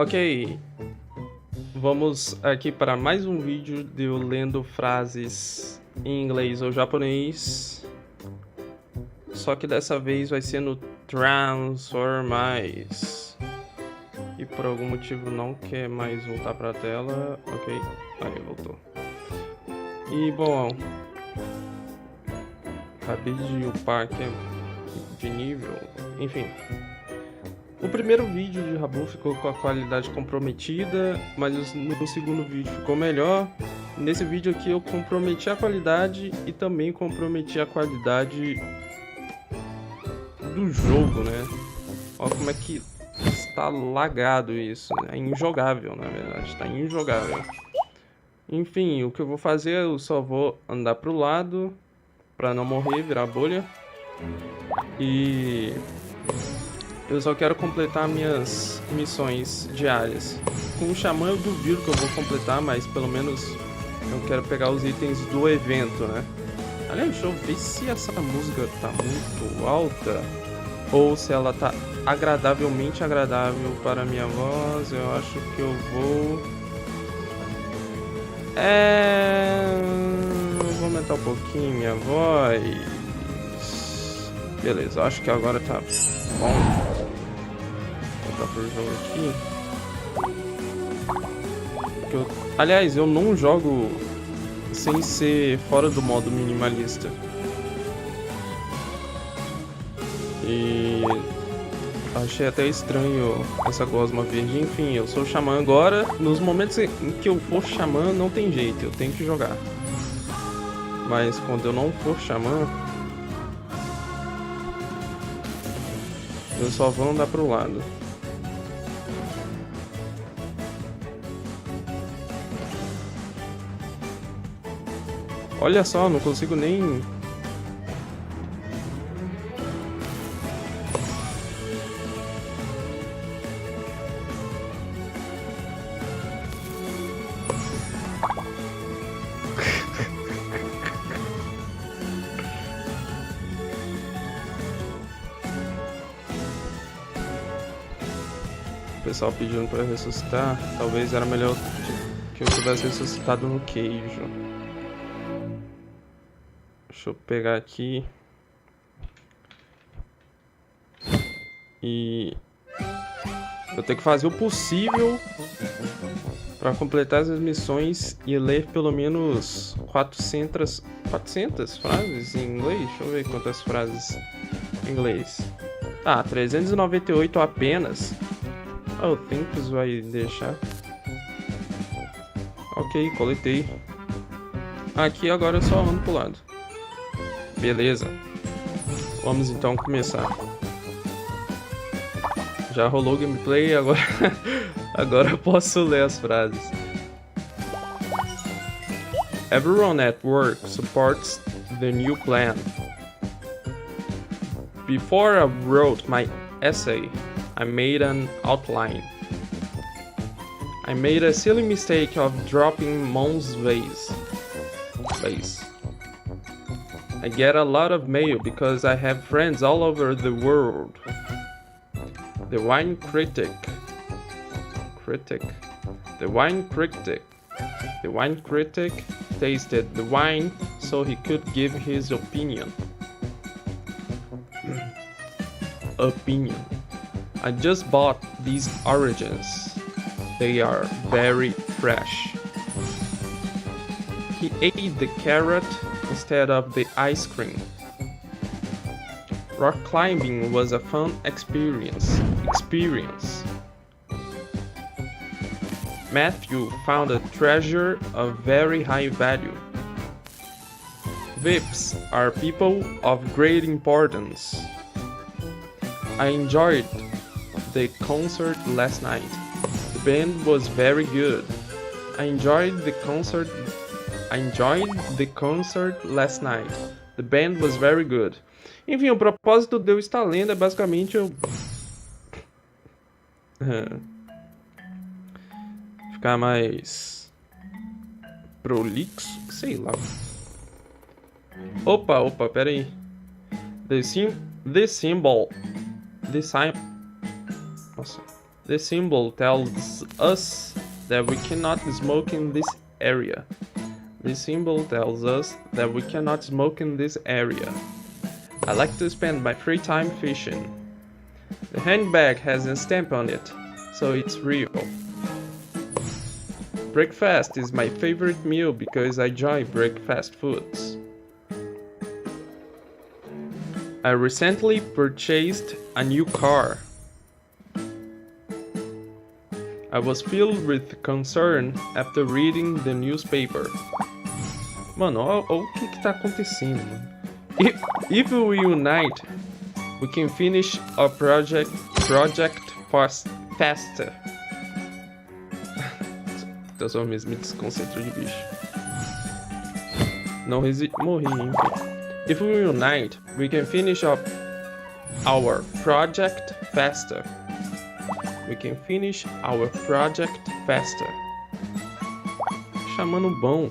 Ok, vamos aqui para mais um vídeo de eu lendo frases em inglês ou japonês. Só que dessa vez vai ser no Transformice. E por algum motivo não quer mais voltar para a tela. Ok, aí voltou. E bom, acabei de upar aqui de nível, enfim. O primeiro vídeo de Rabu ficou com a qualidade comprometida, mas no segundo vídeo ficou melhor. Nesse vídeo aqui eu comprometi a qualidade e também comprometi a qualidade do jogo, né? Olha como é que está lagado isso, é injogável na verdade, está injogável. Enfim, o que eu vou fazer, eu só vou andar pro lado para não morrer, virar bolha. E eu só quero completar minhas missões diárias. Com o xamã eu duvido que eu vou completar, mas pelo menos eu quero pegar os itens do evento, né? Aliás, deixa eu ver se essa música tá muito alta ou se ela tá agradavelmente agradável para a minha voz. Eu acho que eu vou... eu vou aumentar um pouquinho minha voz. Beleza, acho que agora tá bom. Vou voltar pro jogo aqui. Aliás, eu não jogo sem ser fora do modo minimalista. E achei até estranho essa gosma verde. Enfim, eu sou xamã agora. Nos momentos em que eu for xamã, não tem jeito, eu tenho que jogar. Mas quando eu não for xamã, eu só vou andar pro lado. Olha só, não consigo nem... O pessoal pedindo pra ressuscitar. Talvez era melhor que eu tivesse ressuscitado no queijo. Deixa eu pegar aqui. E eu tenho que fazer o possível para completar as missões e ler pelo menos 400 frases em inglês. Deixa eu ver quantas frases em inglês. Ah, 398 apenas. O Thinkers vai deixar. Ok, coletei. Aqui agora eu só ando pro lado. Beleza. Vamos então começar. Já rolou o gameplay, agora agora eu posso ler as frases. Everyone at work supports the new plan. Before I wrote my essay, I made an outline. I made a silly mistake of dropping Mom's vase. I get a lot of mail because I have friends all over the world. The wine critic tasted the wine so he could give his opinion. I just bought these oranges. They are very fresh. He ate the carrot instead of the ice cream. Rock climbing was a fun experience. Matthew found a treasure of very high value. VIPs are people of great importance. I enjoyed the concert last night. The band was very good. I enjoyed the concert last night. The band was very good. Enfim, o propósito de eu estar lendo é basicamente eu ficar mais prolixo, sei lá. Opa, pera aí. The symbol. Nossa. The symbol tells us that we cannot smoke in this area. The symbol tells us that we cannot smoke in this area. I like to spend my free time fishing. The handbag has a stamp on it, so it's real. Breakfast is my favorite meal because I enjoy breakfast foods. I recently purchased a new car. I was filled with concern after reading the newspaper. Mano, olha o que tá acontecendo, mano. If we unite, we can finish our project faster. Transformice me desconcentro de bicho. Não morri, enfim. If we unite, we can finish up our project faster. We can finish our project faster. Chamando bom.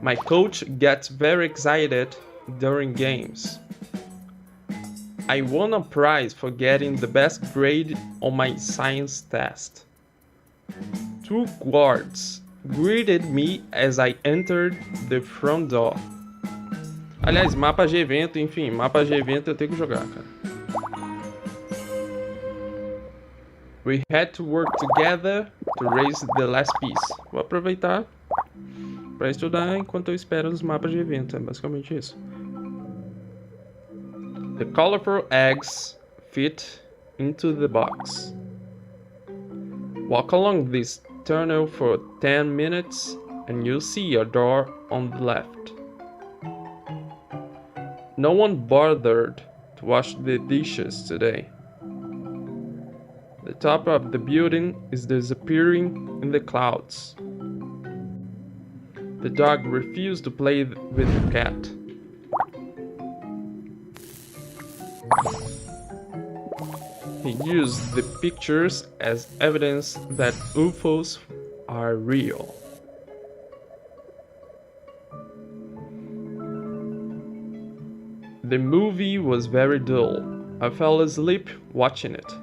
My coach gets very excited during games. I won a prize for getting the best grade on my science test. 2 guards greeted me as I entered the front door. Aliás, mapas de evento, enfim, mapas de evento eu tenho que jogar, cara. We had to work together to raise the last piece. Vou aproveitar para estudar enquanto eu espero os mapas de evento, é basicamente isso. The colorful eggs fit into the box. Walk along this tunnel for 10 minutes and you'll see a door on the left. No one bothered to wash the dishes today. The top of the building is disappearing in the clouds. The dog refused to play with the cat. He used the pictures as evidence that UFOs are real. The movie was very dull. I fell asleep watching it.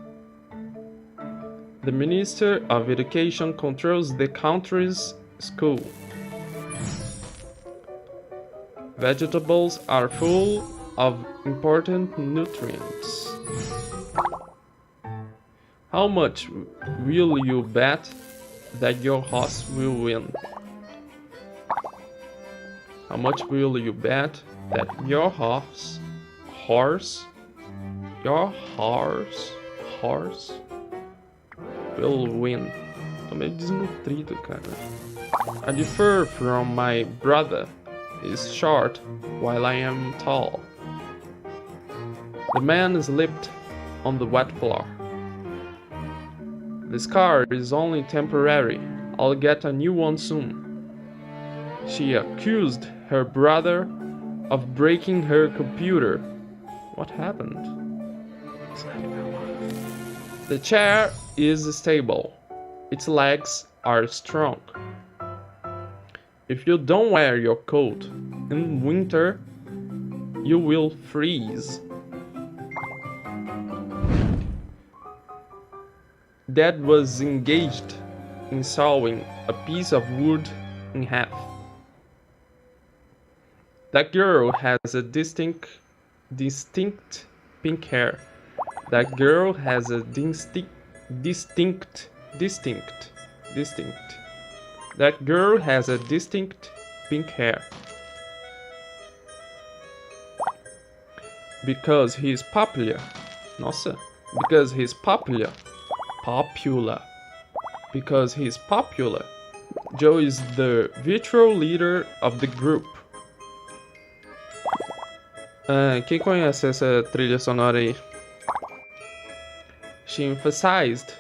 The Minister of Education controls the country's school. Vegetables are full of important nutrients. How much will you bet that your horse will win? How much will you bet that your horse will win? Tô meio desnutrido, cara. I differ from my brother. He's short while I am tall. The man slipped on the wet floor. The scar is only temporary. I'll get a new one soon. She accused her brother of breaking her computer. What happened? The chair is stable. Its legs are strong. If you don't wear your coat in winter, you will freeze. Dad was engaged in sawing a piece of wood in half. That girl has a distinct pink hair. That girl has a distinct. That girl has a distinct pink hair. Because he's popular. Nossa. Because he's popular. Because he's popular. Joe is the virtual leader of the group. Quem conhece essa trilha sonora aí? She emphasized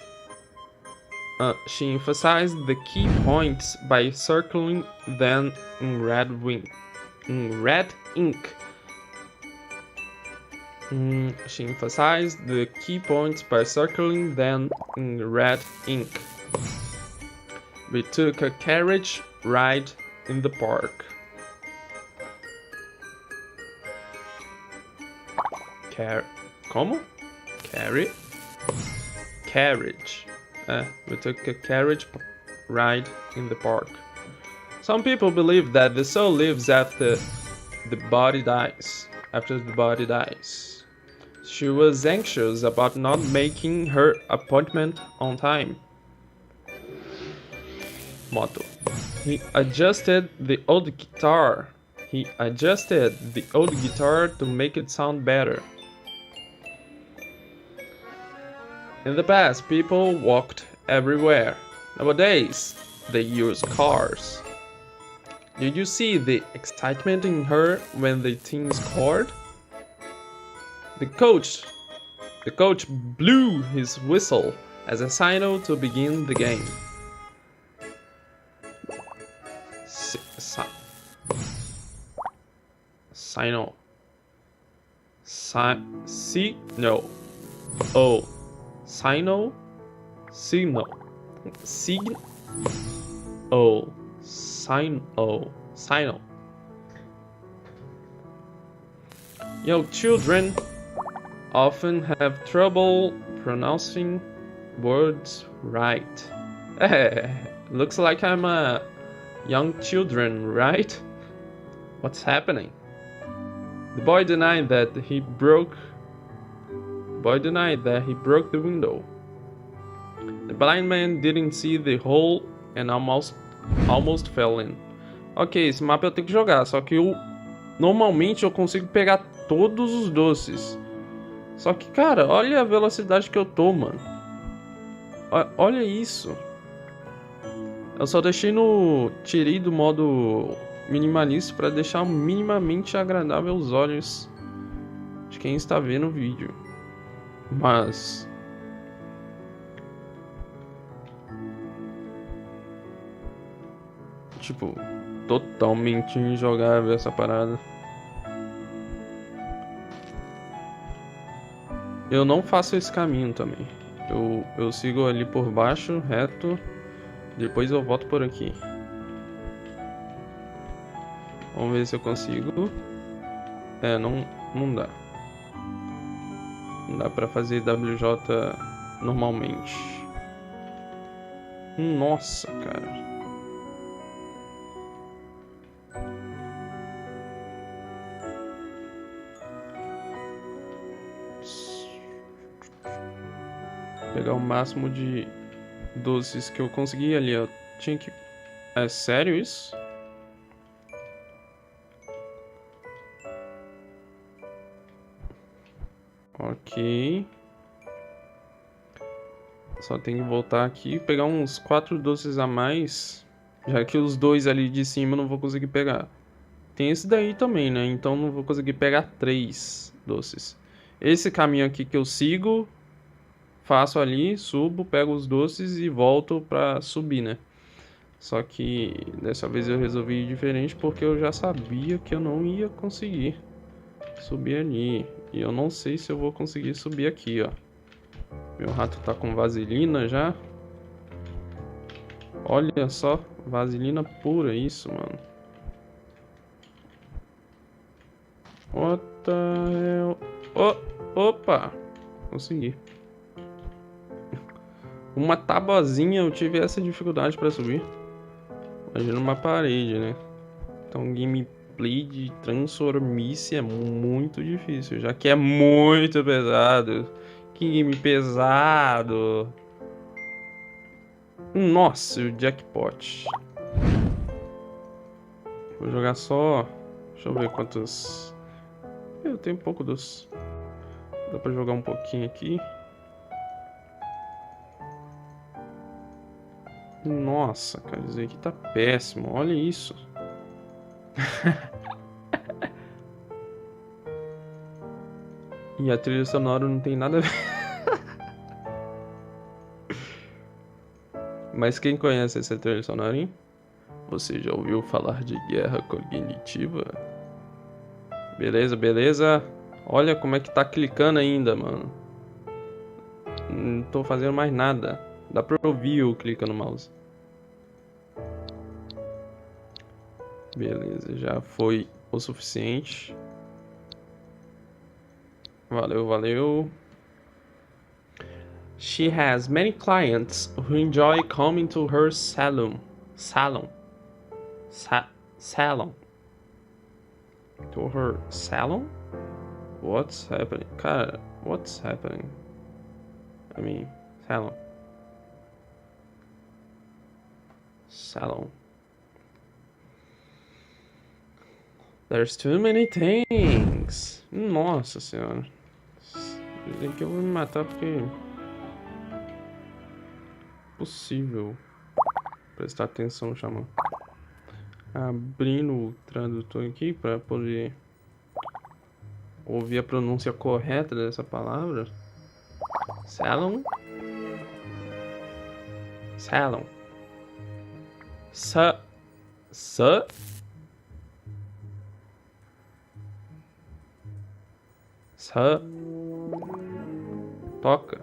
the key points by circling them in red ink. She emphasized the key points by circling them in red ink. We took a carriage ride in the park. carriage. We took a carriage ride in the park. Some people believe that the soul lives after the body dies. She was anxious about not making her appointment on time. Motto. He adjusted the old guitar to make it sound better. In the past, people walked everywhere. Nowadays, they use cars. Did you see the excitement in her when the team scored? The coach blew his whistle as a signal to begin the game. Signal. Signal. Oh. Signal. Signal. Signal. Oh. Signal. Young children often have trouble pronouncing words right. Looks like I'm a young children, right? What's happening? The boy denied that he broke the window. The blind man didn't see the hole and almost fell in. Ok, esse mapa eu tenho que jogar, só que normalmente eu consigo pegar todos os doces. Só que, cara, olha a velocidade que eu tô, mano. Olha isso. Eu só tirei do modo minimalista para deixar minimamente agradável aos olhos de quem está vendo o vídeo. Mas tipo, totalmente injogável essa parada. Eu não faço esse caminho também. Eu sigo ali por baixo, reto. Depois eu volto por aqui. Vamos ver se eu consigo. Não dá. Não dá pra fazer WJ normalmente. Nossa, cara. Pegar o máximo de doces que eu consegui ali, ó. Tinha que... É sério isso? Ok. Só tem que voltar aqui e pegar uns 4 doces a mais. Já que os dois ali de cima eu não vou conseguir pegar. Tem esse daí também, né? Então não vou conseguir pegar 3 doces. Esse caminho aqui que eu sigo... Faço ali, subo, pego os doces e volto pra subir, né? Só que dessa vez eu resolvi ir diferente porque eu já sabia que eu não ia conseguir subir ali. E eu não sei se eu vou conseguir subir aqui, ó. Meu rato tá com vaselina já. Olha só, vaselina pura isso, mano. What the hell? Opa! Consegui. Uma tabuazinha eu tive essa dificuldade pra subir. Imagina uma parede, né? Então gameplay de Transformice é muito difícil, já que é muito pesado. Que game pesado. Nossa, o jackpot. Vou jogar só... Deixa eu ver quantos... Eu tenho pouco dos... Dá pra jogar um pouquinho aqui. Nossa, cara, isso aqui tá péssimo. Olha isso. E a trilha sonora não tem nada a ver. Mas quem conhece essa trilha sonora, hein? Você já ouviu falar de guerra cognitiva? Beleza, beleza. Olha como é que tá clicando ainda, mano. Não tô fazendo mais nada. Dá pra ouvir o clique no mouse. Beleza, já foi o suficiente. Valeu, valeu. She has many clients who enjoy coming to her salon. Salon. Salon. To her salon? What's happening? Cara, what's happening? I mean, salon. Salon. There's too many things. Nossa senhora. Dizem que eu vou me matar porque... Possível prestar atenção, chamando. Abrindo o tradutor aqui para poder ouvir a pronúncia correta dessa palavra. Salon. Salon. Sa. Toca.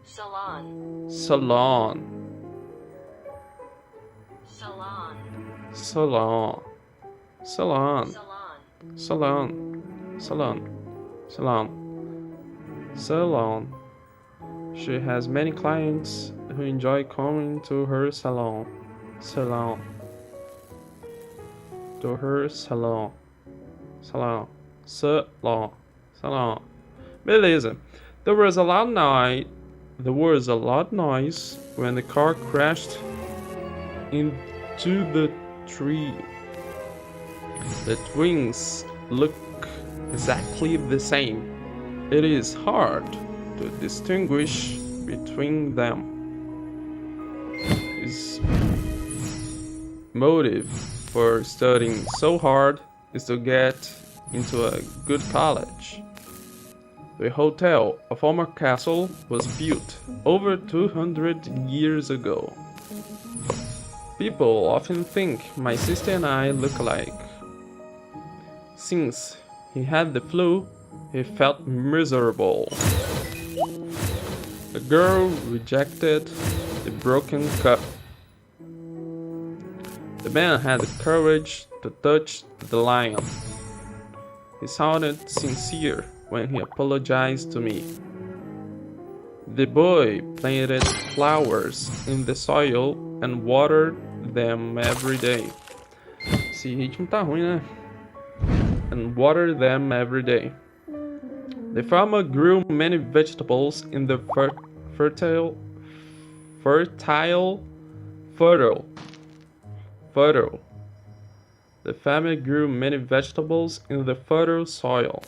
Salon. Salon. Salon. Salon. Salon. Salon. Salon. Salon. Salon. She has many clients who enjoy coming to her salon. Salon. To her salon. Salon. Salon. Salon. Beleza. There was a loud noise when the car crashed into the tree. The twins look exactly the same. It is hard to distinguish between them. His motive for studying so hard is to get into a good college. The hotel, a former castle, was built over 200 years ago. People often think my sister and I look alike. Since he had the flu, he felt miserable. The girl rejected the broken cup. The man had the courage to touch the lion. He sounded sincere when he apologized to me. The boy planted flowers in the soil and watered them every day. Esse ritmo tá ruim, né? And watered them every day. The farmer grew many vegetables in the fertile. The family grew many vegetables in the fertile soil.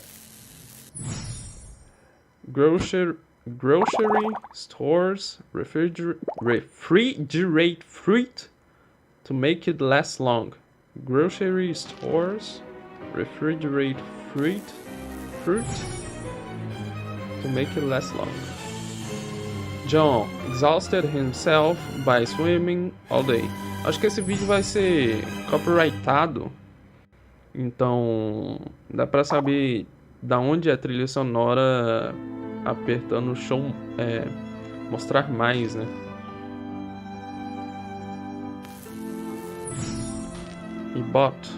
Grocery stores refrigerate fruit to make it last long. Grocery stores refrigerate fruit to make it last long. John exhausted himself by swimming all day. Acho que esse vídeo vai ser copyrightado, então dá pra saber da onde é a trilha sonora apertando o show, mostrar mais, né? He bought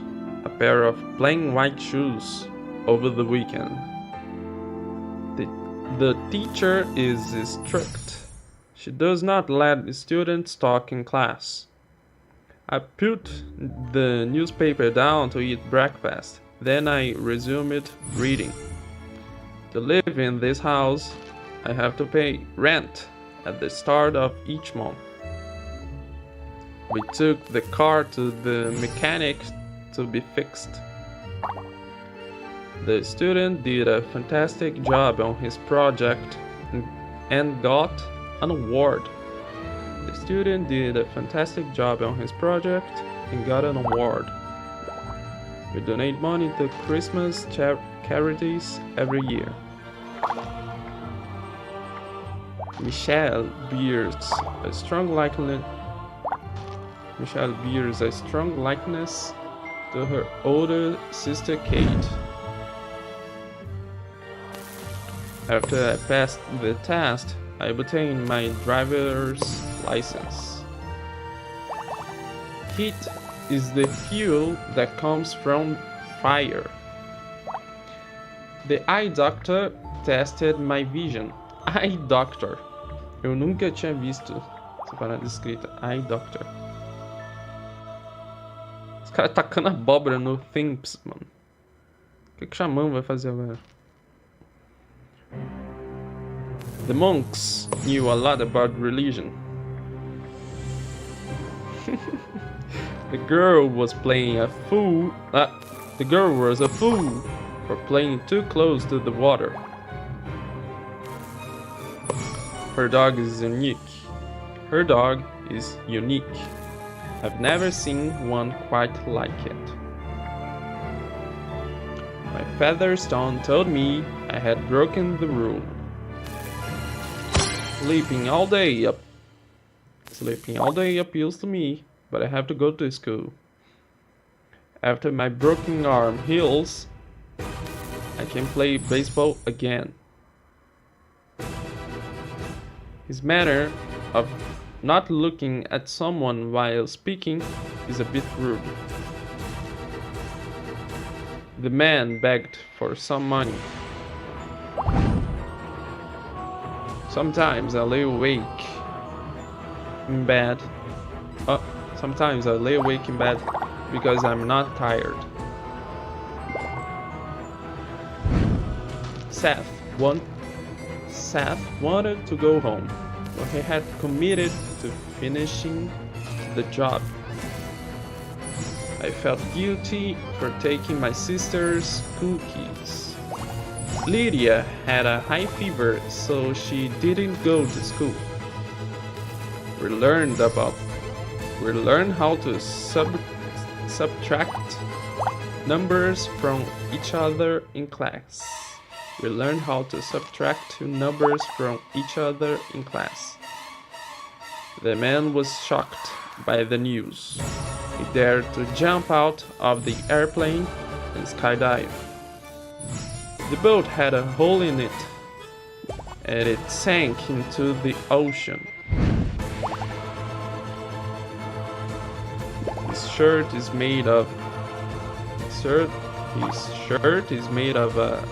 a pair of plain white shoes over the weekend. The teacher is strict. She does not let students talk in class. I put the newspaper down to eat breakfast. Then I resumed reading. To live in this house, I have to pay rent at the start of each month. We took the car to the mechanic to be fixed. The student did a fantastic job on his project and got an award. The student did a fantastic job on his project and got an award. We donate money to Christmas charities every year. Michelle bears a strong likeness to her older sister Kate. After I passed the test, I obtained my driver's license. Heat is the fuel that comes from fire. The eye doctor tested my vision. Eye doctor. Eu nunca tinha visto essa parada escrita. Eye doctor. Os caras tacando abóbora no Things, mano. O que o Xamã vai fazer agora? The monks knew a lot about religion. The girl was playing a fool. The girl was a fool for playing too close to the water. Her dog is unique. Her dog is unique. I've never seen one quite like it. My Featherstone told me I had broken the rule. Sleeping all day appeals to me, but I have to go to school. After my broken arm heals, I can play baseball again. His manner of not looking at someone while speaking is a bit rude. The man begged for some money. Sometimes I lay awake in bed. Sometimes I lay awake in bed because I'm not tired. Seth wanted to go home, but he had committed to finishing the job. I felt guilty for taking my sister's cookies. Lydia had a high fever, so she didn't go to school. We learned how to subtract numbers from each other in class. We learned how to subtract two numbers from each other in class. The man was shocked by the news. He dared to jump out of the airplane and skydive. The boat had a hole in it, and it sank into the ocean. His shirt is made of a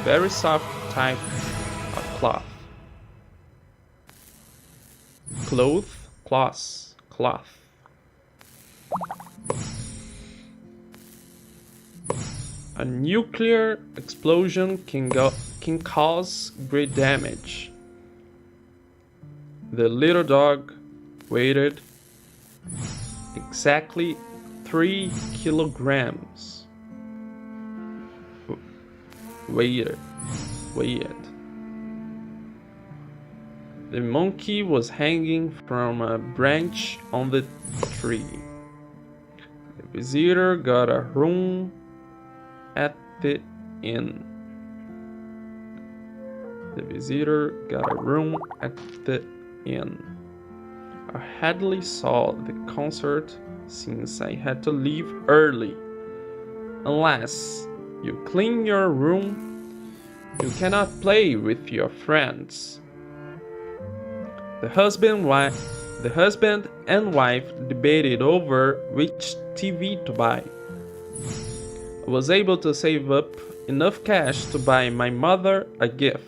very soft type of cloth. Cloth. A nuclear explosion can cause great damage. The little dog weighed exactly 3 kilograms. Weighed. The monkey was hanging from a branch on the tree. The visitor got a room at the inn. I hardly saw the concert since I had to leave early. Unless you clean your room, you cannot play with your friends. The husband and wife debated over which TV to buy. I was able to save up enough cash to buy my mother a gift.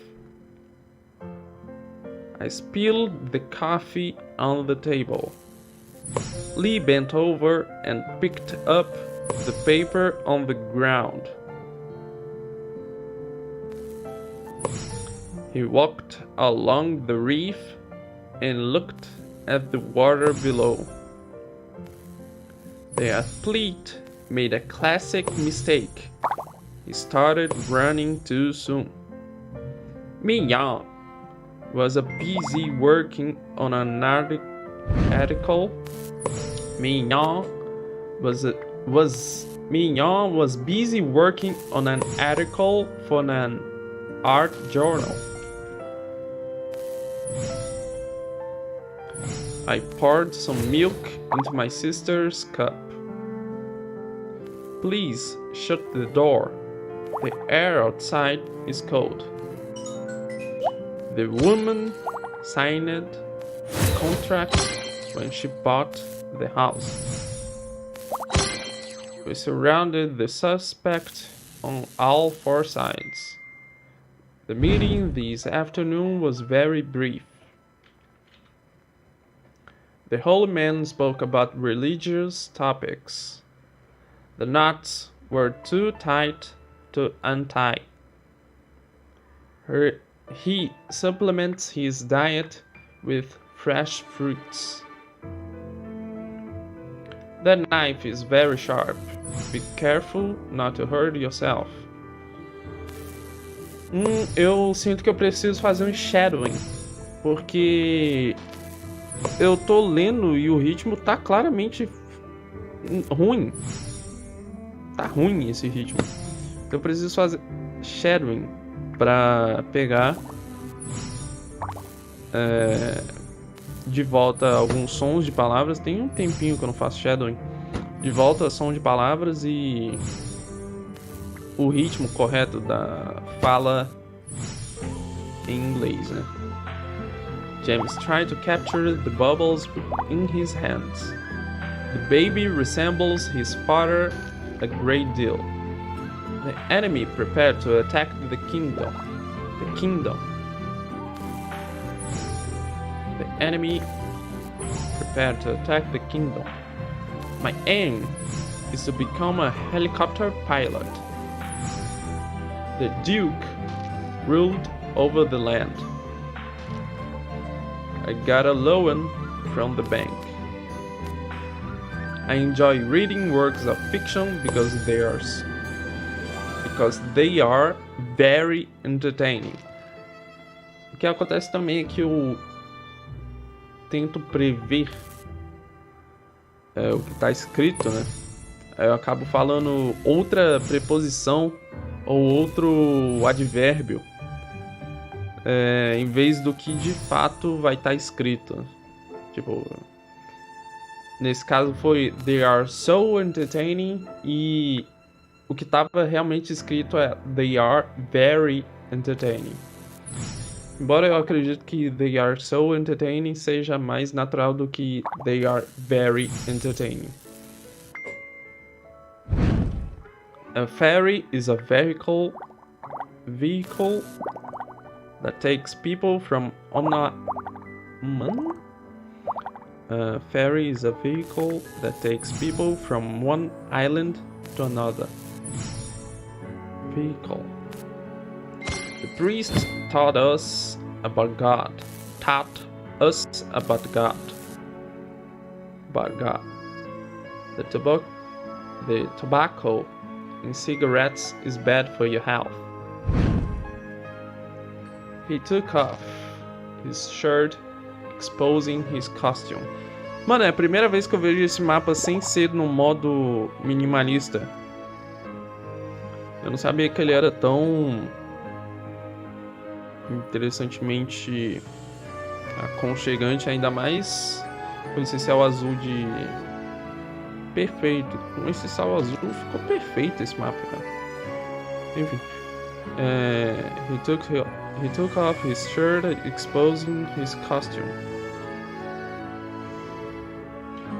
I spilled the coffee on the table. Lee bent over and picked up the paper on the ground. He walked along the reef and looked at the water below. The athlete made a classic mistake. He started running too soon. Mignon was busy working on an article. Mignon was busy working on an article for an art journal. I poured some milk into my sister's cup. Please shut the door. The air outside is cold. The woman signed a contract when she bought the house. We surrounded the suspect on all 4 sides. The meeting this afternoon was very brief. The holy man spoke about religious topics. The knots were too tight to untie. He supplements his diet with fresh fruits. That knife is very sharp. Be careful not to hurt yourself. Eu sinto que eu preciso fazer um shadowing, porque eu tô lendo e o ritmo tá claramente ruim. Tá ruim esse ritmo. Eu preciso fazer shadowing pra pegar de volta alguns sons de palavras. Tem um tempinho que eu não faço shadowing. De volta som de palavras e o ritmo correto da fala em inglês, né? James tried to capture the bubbles in his hands. The baby resembles his father a great deal. The enemy prepared to attack the kingdom. The kingdom. The enemy prepared to attack the kingdom. My aim is to become a helicopter pilot. The Duke ruled over the land. I got a loan from the bank. I enjoy reading works of fiction because they are very entertaining. O que acontece também é que eu tento prever o que está escrito, né? Eu acabo falando outra preposição ou outro advérbio em vez do que de fato vai estar escrito. Tipo, nesse caso foi They are so entertaining e o que estava realmente escrito é They are very entertaining. Embora eu acredite que They are so entertaining seja mais natural do que They are very entertaining. A ferry is a vehicle that takes people from A ferry is a vehicle that takes people from one island to another. Vehicle. The priest taught us about God. The tobacco in cigarettes is bad for your health. He took off his shirt, exposing his costume. Mano, é a primeira vez que eu vejo esse mapa sem ser no modo minimalista. Eu não sabia que ele era tão interessantemente aconchegante, ainda mais com esse céu azul de perfeito. Com esse céu azul ficou perfeito esse mapa, cara. Enfim, he took off his shirt, exposing his costume.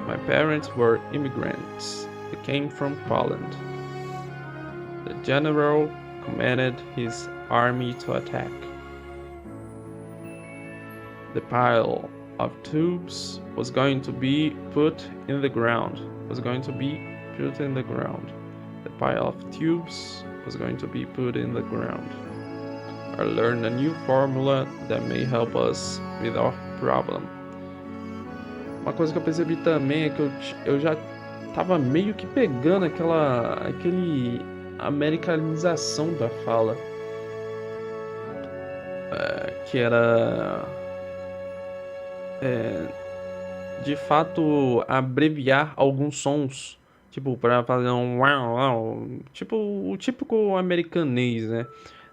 My parents were immigrants. They came from Poland. The general commanded his army to attack. The pile of tubes was going to be put in the ground. The pile of tubes was going to be put in the ground. I learned a new formula that may help us with our problem. Uma coisa que eu percebi também é que eu já tava meio que pegando aquele americanização da fala. Que era de fato abreviar alguns sons, tipo para fazer um wow, tipo o típico americanês, né?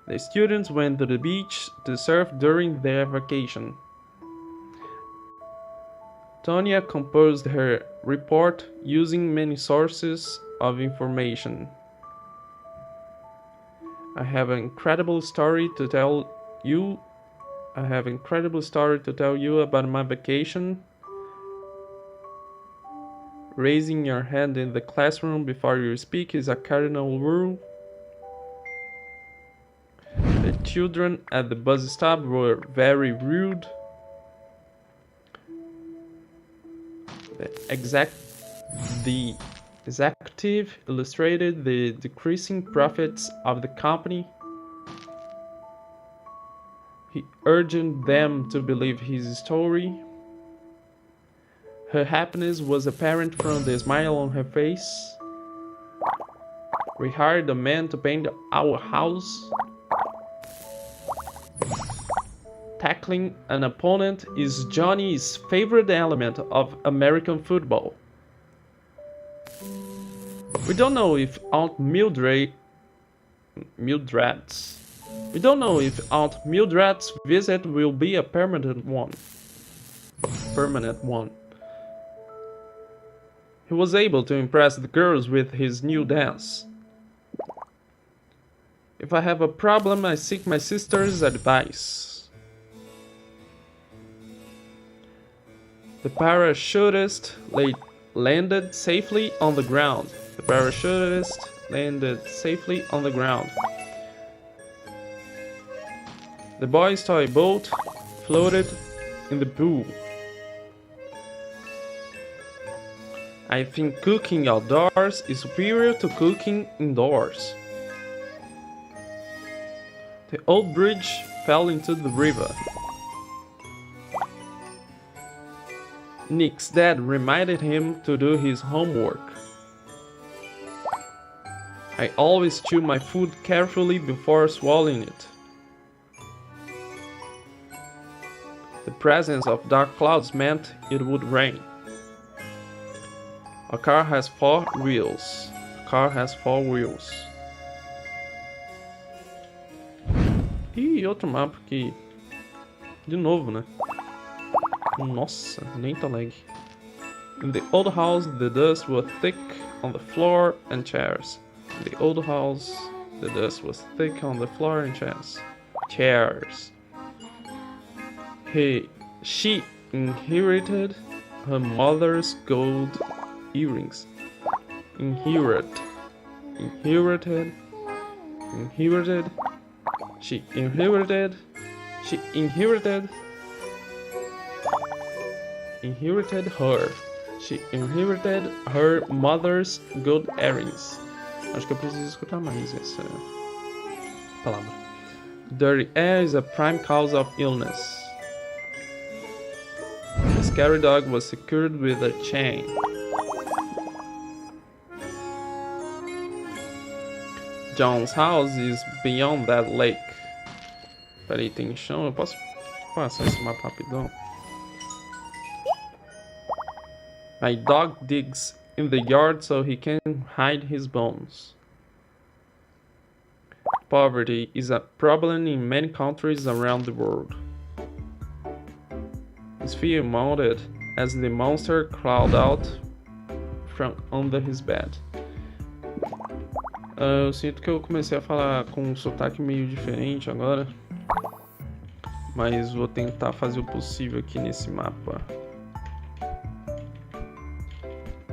The students went to the beach to surf during their vacation. Tonya composed her report using many sources of information. I have an incredible story to tell you about my vacation. Raising your hand in the classroom before you speak is a cardinal rule. The children at the bus stop were very rude. The executive illustrated the decreasing profits of the company. He urged them to believe his story. Her happiness was apparent from the smile on her face. We hired a man to paint our house. Tackling an opponent is Johnny's favorite element of American football. We don't know if Aunt Mildred's visit will be a permanent one. He was able to impress the girls with his new dance. If I have a problem, I seek my sister's advice. The parachutist landed safely on the ground. The boys' toy boat floated in the pool. I think cooking outdoors is superior to cooking indoors. The old bridge fell into the river. Nick's dad reminded him to do his homework. I always chew my food carefully before swallowing it. The presence of dark clouds meant it would rain. A car has four wheels. E outro mapa aqui. De novo, né? Nossa, nem tá lag. In the old house, the dust was thick on the floor and chairs. She inherited her mother's gold earrings. She inherited her mother's gold earrings. Acho que eu preciso escutar mais essa palavra. Dirty air is a prime cause of illness. The scary dog was secured with a chain. John's house is beyond that lake. Peraí, tem chão? Eu posso passar esse mapa rapidão? My dog digs in the yard so he can hide his bones. Poverty is a problem in many countries around the world. His fear mounted as the monster crawled out from under his bed. Eu sinto que eu comecei a falar com um sotaque meio diferente agora, mas vou tentar fazer o possível aqui nesse mapa.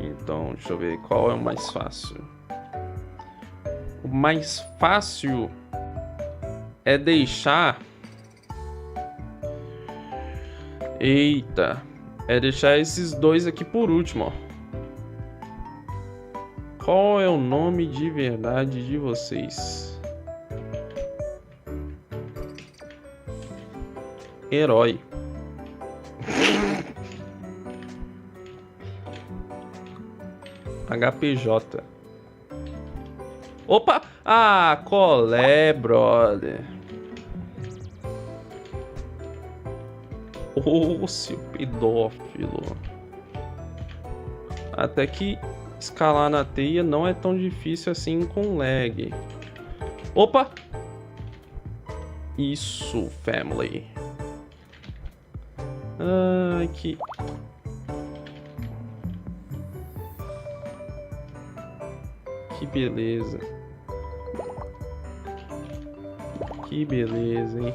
Então, deixa eu ver qual é o mais fácil. O mais fácil é deixar... É deixar esses dois aqui por último, ó. Qual é o nome de verdade de vocês? Herói. HPJ. Opa! Ah, colé, brother. Ô, seu pedófilo. Até que escalar na teia não é tão difícil assim com lag. Opa! Isso, family. Ai, que... Que beleza. Que beleza, hein?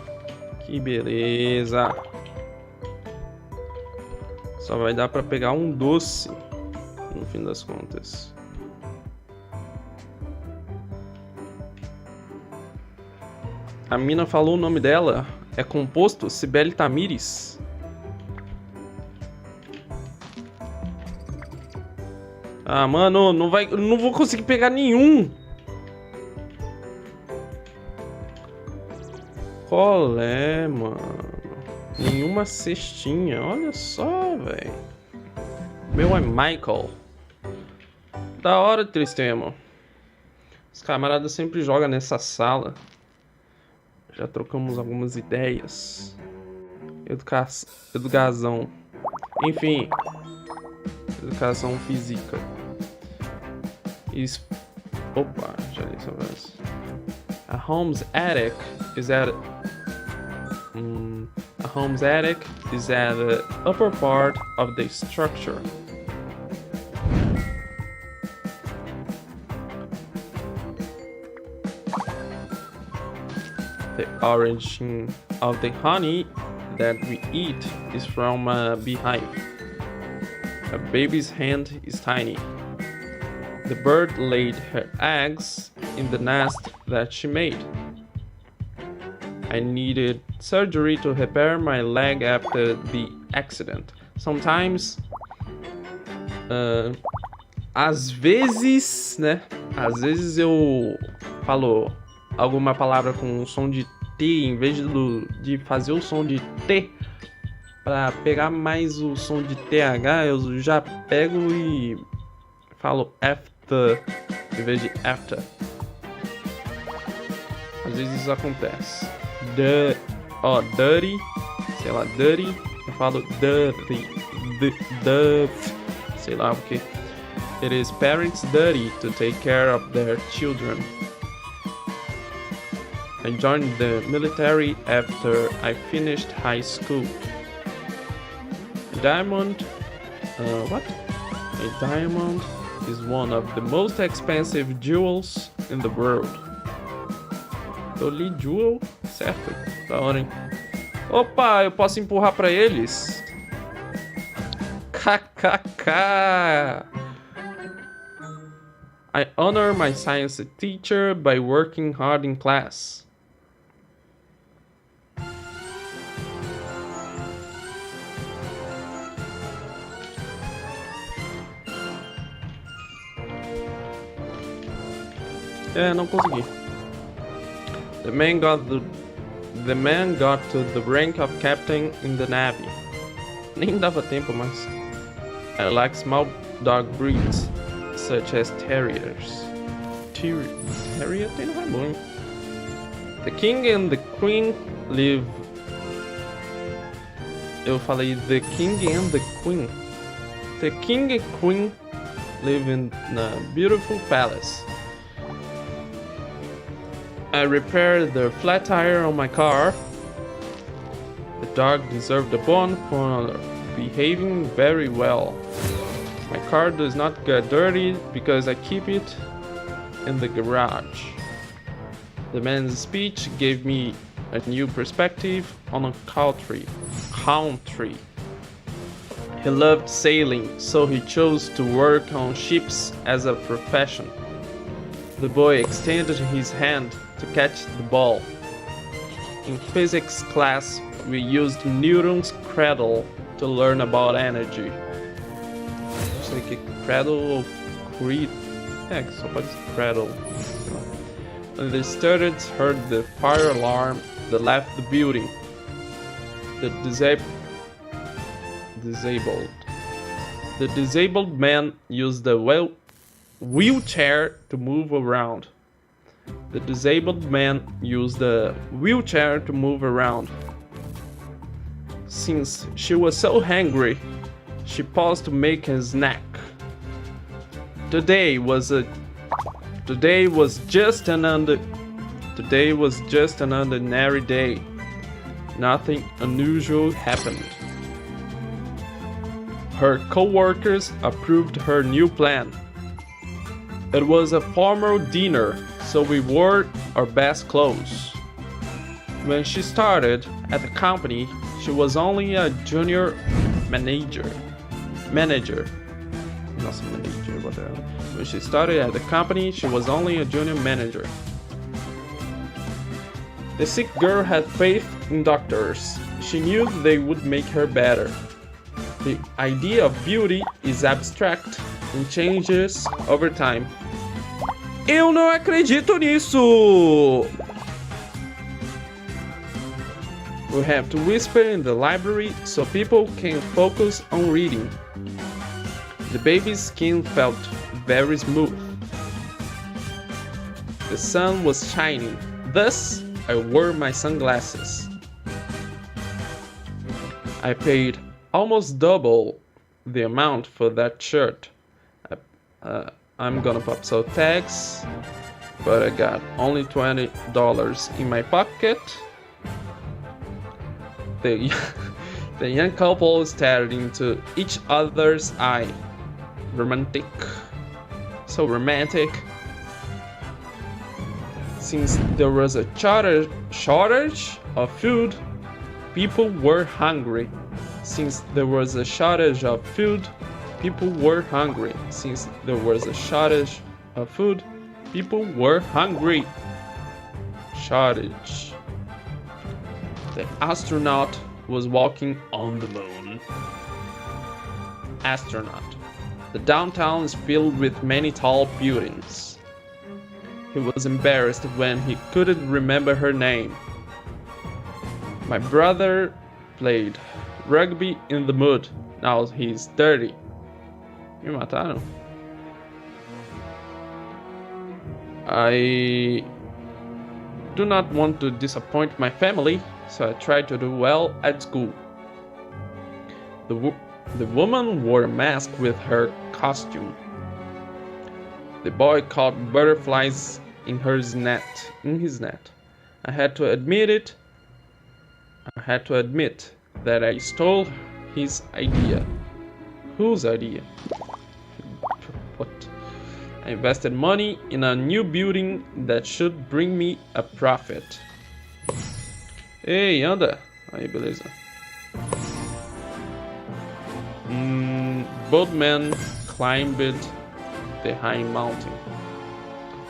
Que beleza. Só vai dar pra pegar um doce, no fim das contas. A mina falou o nome dela. É composto Cibele Tamires. Ah, mano, não vou conseguir pegar nenhum. Qual é, mano? Nenhuma cestinha. Olha só, velho. Meu é Michael. Da hora, Tristemo. Os camaradas sempre jogam nessa sala. Já trocamos algumas ideias. Educação. Enfim. Educação física. Opa, já li sobre isso. A home's attic is at the upper part of the structure. The origin of the honey that we eat is from a beehive. A baby's hand is tiny. The bird laid her eggs in the nest that she made. I needed surgery to repair my leg after the accident. Sometimes, às vezes, né? Às vezes eu falo alguma palavra com um som de T em vez de fazer o som de T. Para pegar mais o som de TH, eu já pego e falo after em vez de after. Às vezes isso acontece. Dirty, sei lá, dirty, eu falo dirty, sei lá o que. It is parents' duty to take care of their children. I joined the military after I finished high school. A diamond is one of the most expensive jewels in the world. Eu li jewel, certo? Da hora, hein? Opa, eu posso empurrar pra eles? KKK! I honor my science teacher by working hard in class. Não consegui. The man got to the rank of captain in the navy. Nem dava tempo mais. I like small dog breeds, such as terriers. Terrier tem no rabo, hein? The king and the queen live... Eu falei the king and the queen. The king and queen live in a beautiful palace. I repaired the flat tire on my car. The dog deserved a bone for behaving very well. My car does not get dirty because I keep it in the garage. The man's speech gave me a new perspective on a country. He loved sailing, so he chose to work on ships as a profession. The boy extended his hand to catch the ball. In physics class, we used Newton's cradle to learn about energy. Não sei que cradle ou creed. Que só pode ser cradle. When the students heard the fire alarm, they left the building. The disabled man used the wheelchair to move around. The disabled man used the wheelchair to move around. Since she was so hungry, she paused to make a snack. Today was just an ordinary day. Nothing unusual happened. Her co-workers approved her new plan. It was a formal dinner, so we wore our best clothes. When she started at the company, she was only a junior manager. Whatever. When she started at the company, she was only a junior manager. The sick girl had faith in doctors. She knew they would make her better. The idea of beauty is abstract and changes over time. Eu não acredito nisso! We have to whisper in the library so people can focus on reading. The baby's skin felt very smooth. The sun was shining, thus I wore my sunglasses. I paid almost double the amount for that shirt. I'm gonna pop some tags, but I got only $20 in my pocket. The young couple stared into each other's eye. Romantic. So romantic. Since there was a shortage of food, people were hungry. Since there was a shortage of food, people were hungry. Since there was a shortage of food, people were hungry. Shortage. The astronaut was walking on the moon. Astronaut. The downtown is filled with many tall buildings. He was embarrassed when he couldn't remember her name. My brother played rugby in the mud. Now he's dirty. Me mataram? I do not want to disappoint my family, so I tried to do well at school. The woman wore a mask with her costume. The boy caught butterflies in his net. I had to admit that I stole his idea. Whose idea? What? I invested money in a new building that should bring me a profit. Ei, anda! Aí, beleza. Boatman climbed the high mountain.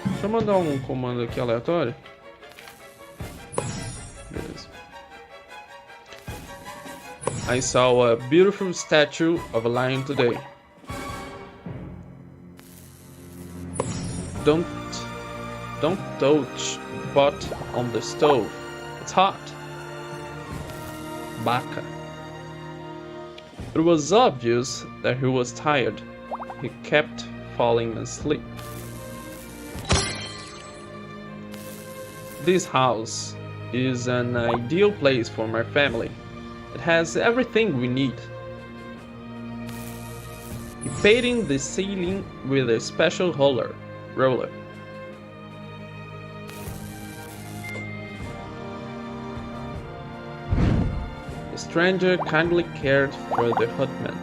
Deixa eu mandar um comando aqui aleatório. Beleza. I saw a beautiful statue of a lion today. Don't touch the pot on the stove. It's hot. Baka. It was obvious that he was tired. He kept falling asleep. This house is an ideal place for my family. It has everything we need. He painted the ceiling with a special roller. The stranger kindly cared for the hutman.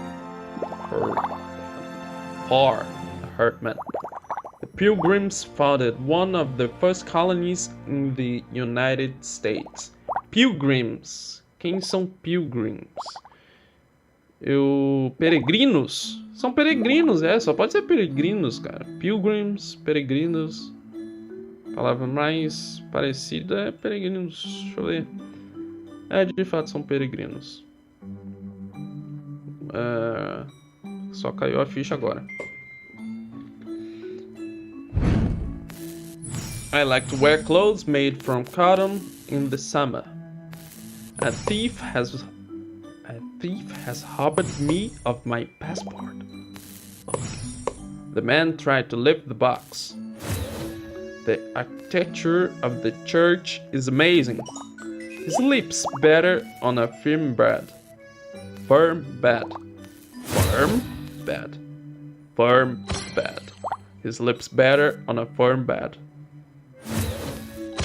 The Pilgrims founded one of the first colonies in the United States. Pilgrims. Quem são pilgrims? Peregrinos? São peregrinos, só pode ser peregrinos, cara. Pilgrims, peregrinos. A palavra mais parecida é peregrinos. Deixa eu ver. De fato são peregrinos. Só caiu a ficha agora. I like to wear clothes made from cotton in the summer. A thief has robbed me of my passport. The man tried to lift the box. The architecture of the church is amazing. He sleeps better on a firm bed. He sleeps better on a firm bed.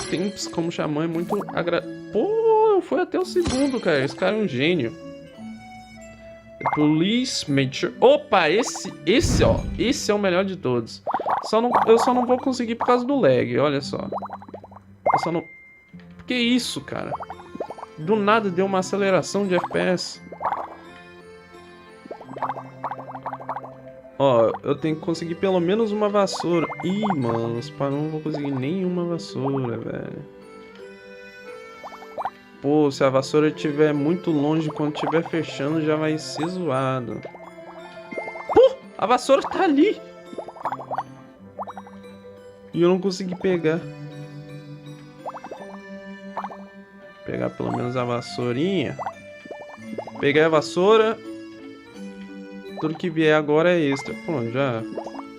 Tempos como xamã é muito Pô, foi até o segundo, cara. Esse cara é um gênio. The police made sure... Opa, esse é o melhor de todos. Eu só não vou conseguir por causa do lag, olha só. Eu só não... Que isso, cara? Do nada deu uma aceleração de FPS. Ó, eu tenho que conseguir pelo menos uma vassoura. Ih, mano, não vou conseguir nenhuma vassoura, velho. Pô, se a vassoura estiver muito longe, quando estiver fechando, já vai ser zoado. Pô, a vassoura tá ali. E eu não consegui pegar. Pegar pelo menos a vassourinha. Peguei a vassoura. Tudo que vier agora é extra. Pronto, já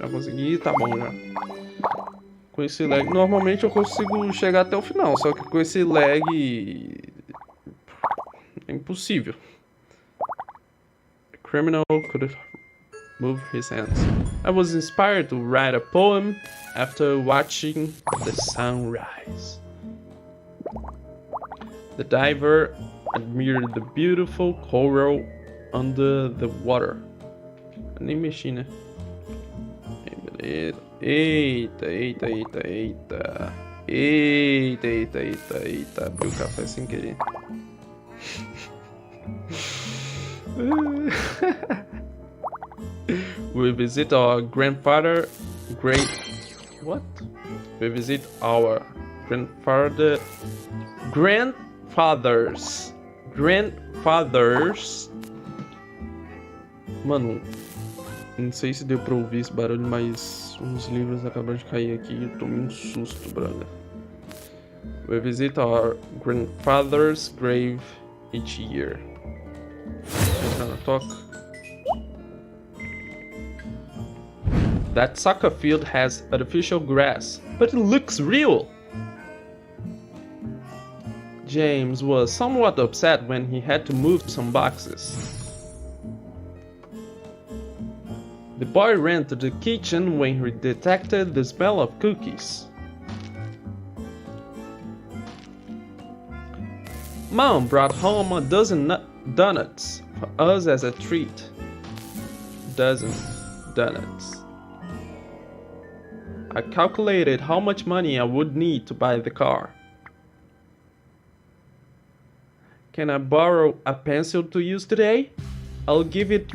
consegui, tá bom já. Com esse lag, normalmente eu consigo chegar até o final, só que com esse lag é impossível. A criminal could move his hands. I was inspired to write a poem after watching the sunrise. The diver admired the beautiful coral under the water. Eu nem mexi, né? Beleza. Eita. Abriu o café sem querer. We visit our grandfather. What? We visit our grandfathers. Mano, não sei se deu pra ouvir esse barulho, mas uns livros acabaram de cair aqui e eu tomei um susto, brother. We visit our grandfather's grave each year. Entra na toca. That soccer field has artificial grass, but it looks real. James was somewhat upset when he had to move some boxes. The boy ran to the kitchen when he detected the smell of cookies. Mom brought home a dozen donuts for us as a treat. Dozen donuts. I calculated how much money I would need to buy the car. Can I borrow a pencil to use today? I'll give it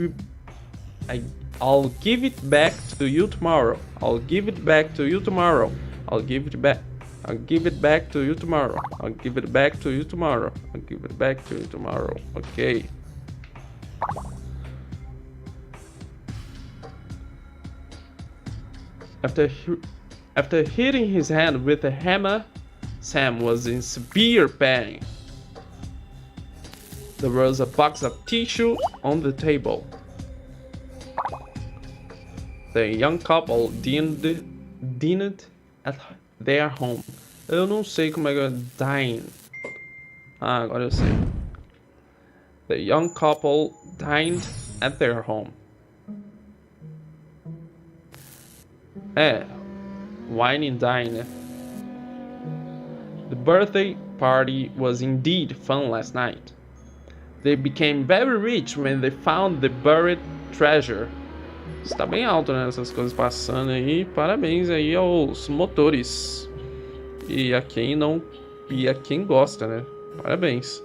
back to you tomorrow. I'll give it back to you tomorrow. I'll give it back to you tomorrow. I'll give it back to you tomorrow. I'll give it back to you tomorrow. Okay. After hitting his hand with a hammer, Sam was in severe pain. There was a box of tissue on the table. The young couple dined at their home. Eu não sei como é que é dine. Ah, agora eu sei. The young couple dined at their home. É, wine and dine, né? The birthday party was indeed fun last night. They became very rich when they found the buried treasure. Está bem alto, né? Essas coisas passando aí. Parabéns aí aos motores. E a quem não. E a quem gosta, né? Parabéns.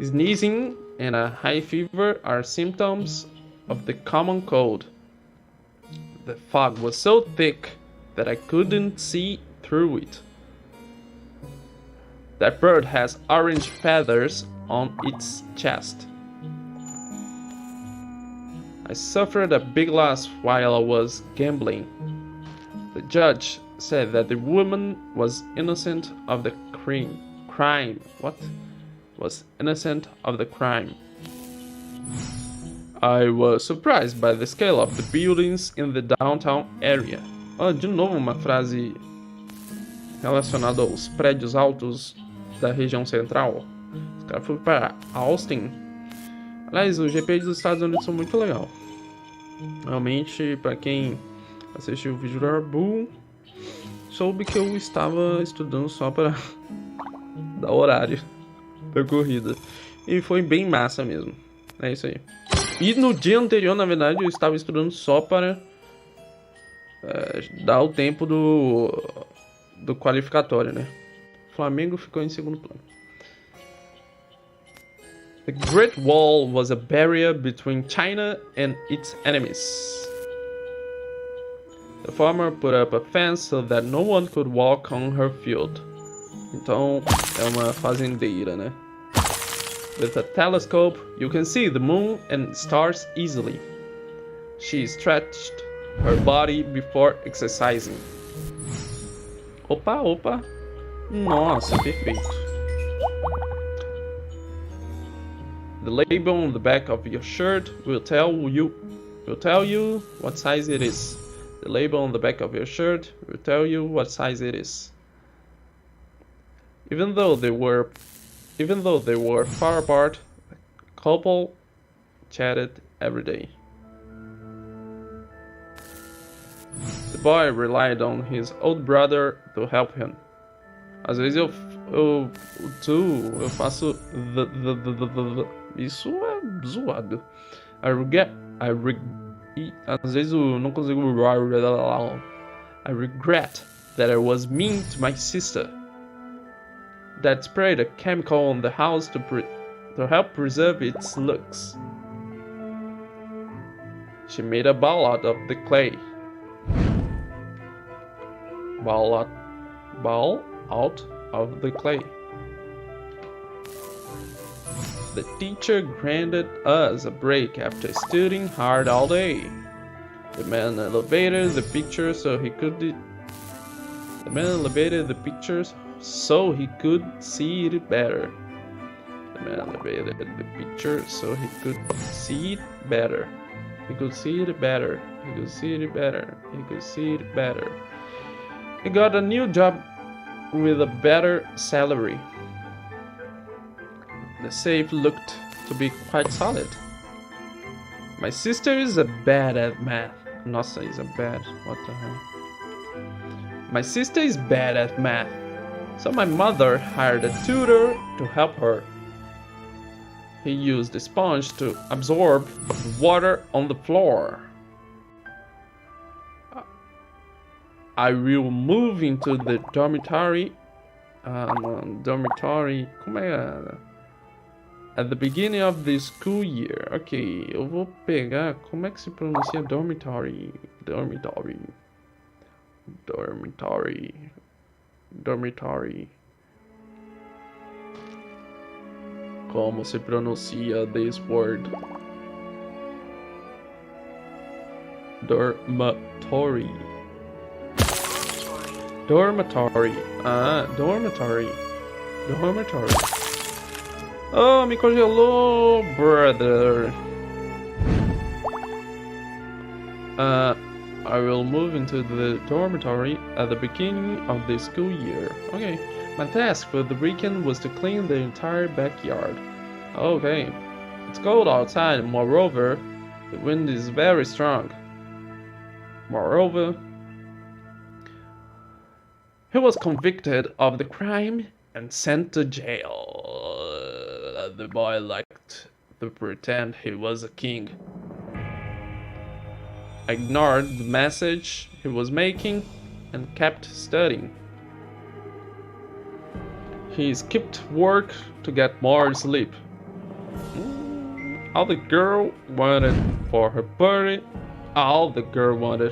Sneezing and a high fever are symptoms of the common cold. The fog was so thick that I couldn't see through it. That bird has orange feathers on its chest. I suffered a big loss while I was gambling. The judge said that the woman was innocent of the crime. What? Was innocent of the crime. I was surprised by the scale of the buildings in the downtown area. Oh, de novo uma frase relacionada aos prédios altos da região central. Os caras foram para Austin. Aliás, o GP dos Estados Unidos são muito legal. Realmente, para quem assistiu o vídeo do Arbu, soube que eu estava estudando só para dar horário da corrida. E foi bem massa mesmo. É isso aí. E no dia anterior, na verdade, eu estava estudando só para dar o tempo do qualificatório, né? O Flamengo ficou em segundo plano. The Great Wall was a barrier between China and its enemies. The farmer put up a fence so that no one could walk on her field. Então, é uma fazendeira, né? With a telescope, you can see the moon and stars easily. She stretched her body before exercising. Opa, opa. Nossa, perfeito. The label on the back of your shirt will tell you what size it is. The label on the back of your shirt will tell you what size it is. Even though they were far apart, the couple chatted every day. The boy relied on his old brother to help him. Às vezes eu faço isso é zoado. Às vezes eu não consigo. I regret that I was mean to my sister. That sprayed a chemical on the house to help preserve its looks. She made a ball out of the clay. Ball out of the clay. The teacher granted us a break after studying hard all day. The man elevated the pictures so he could see it better. The man elevated the picture so he could see it better. He could see it better. He could see it better. He could see it better. He got a new job with a better salary. The safe looked to be quite solid. My sister is bad at math. Nossa, is bad. What the hell? My sister is bad at math. So my mother hired a tutor to help her. He used a sponge to absorb the water on the floor. I will move into the dormitory. Como é? At the beginning of the school year. Ok, eu vou pegar. Como é que se pronuncia dormitory? Dormitory. Como se pronuncia this word? Dormitory. Dormitory. Oh, me congelou, brother. I will move into the dormitory at the beginning of the school year. Okay. My task for the weekend was to clean the entire backyard. Okay. It's cold outside, moreover, the wind is very strong. Moreover, he was convicted of the crime and sent to jail. The boy liked to pretend he was a king. I ignored the message he was making and kept studying. He skipped work to get more sleep. All the girl wanted for her birthday. Okay. All the girl wanted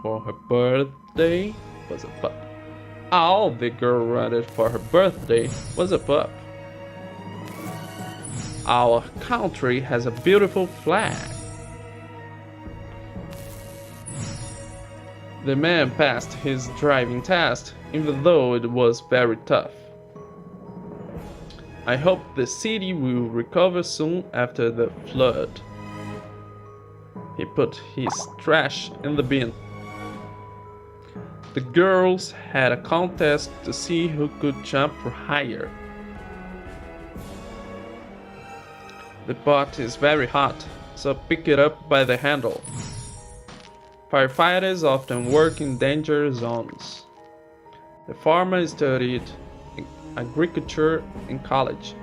for her birthday was a pup. All the girl wanted for her birthday was a pup. Our country has a beautiful flag. The man passed his driving test, even though it was very tough. I hope the city will recover soon after the flood. He put his trash in the bin. The girls had a contest to see who could jump higher. The pot is very hot, so pick it up by the handle. Firefighters often work in danger zones. The farmer studied agriculture in college.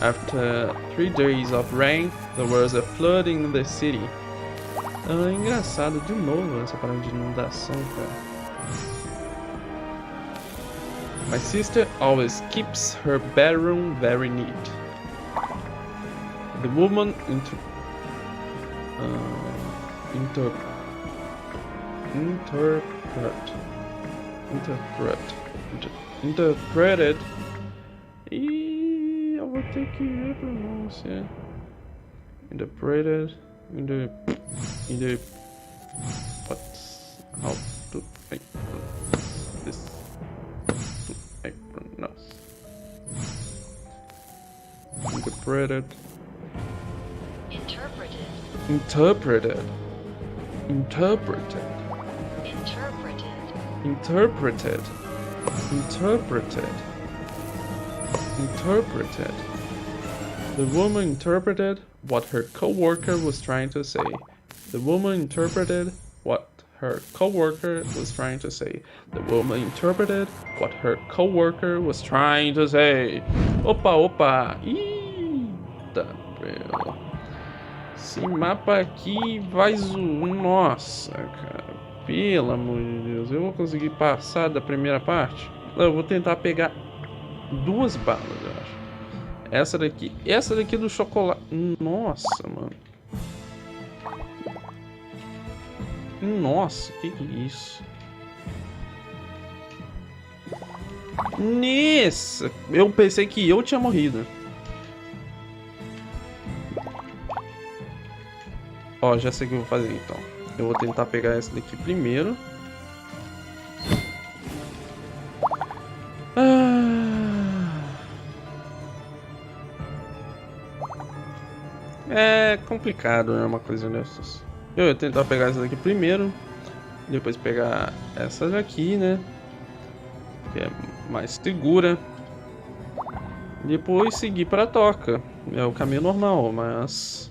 After 3 days of rain, there was a flood in the city. Engraçado, de novo essa parada de inundação, cara. My sister always keeps her bedroom very neat. The woman interpreted. E eu vou ter que ver a pronúncia. Interpreted. How do I pronounce this? I pronounce. Interpreted. Interpreted. Interpreted. Interpreted. Interpreted. Interpreted. Interpreted. The woman interpreted what her co-worker was trying to say. The woman interpreted what her co-worker was trying to say. The woman interpreted what her co-worker was trying to say. Opa, opa. Eita, pelo. Esse mapa aqui vai zoar. Nossa, cara. Pelo amor de Deus. Eu vou conseguir passar da primeira parte? Eu vou tentar pegar 2 balas, eu acho. Essa daqui do chocolate. Nossa, mano. Nossa, que é isso? Nessa, eu pensei que eu tinha morrido. Ó, já sei o que eu vou fazer então. Eu vou tentar pegar essa daqui primeiro. É complicado, né? Uma coisa dessas. Eu ia tentar pegar essa daqui primeiro. Depois pegar essa daqui, né? Que é mais segura. Depois seguir para a toca. É o caminho normal, mas...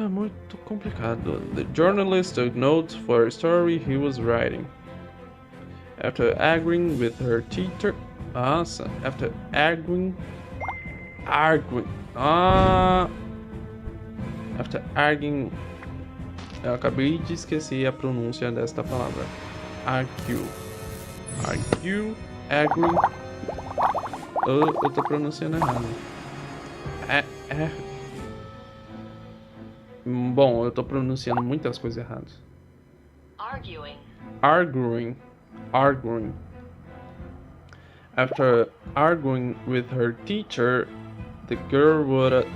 muito complicado. The journalist took notes for a story he was writing. After arguing with her teacher... Nossa, after arguing... After arguing... Eu acabei de esquecer a pronúncia desta palavra. Argue. Arguing... Eu tô pronunciando errado. Bom, eu tô pronunciando muitas coisas erradas. Arguing. After arguing with her teacher, the girl would...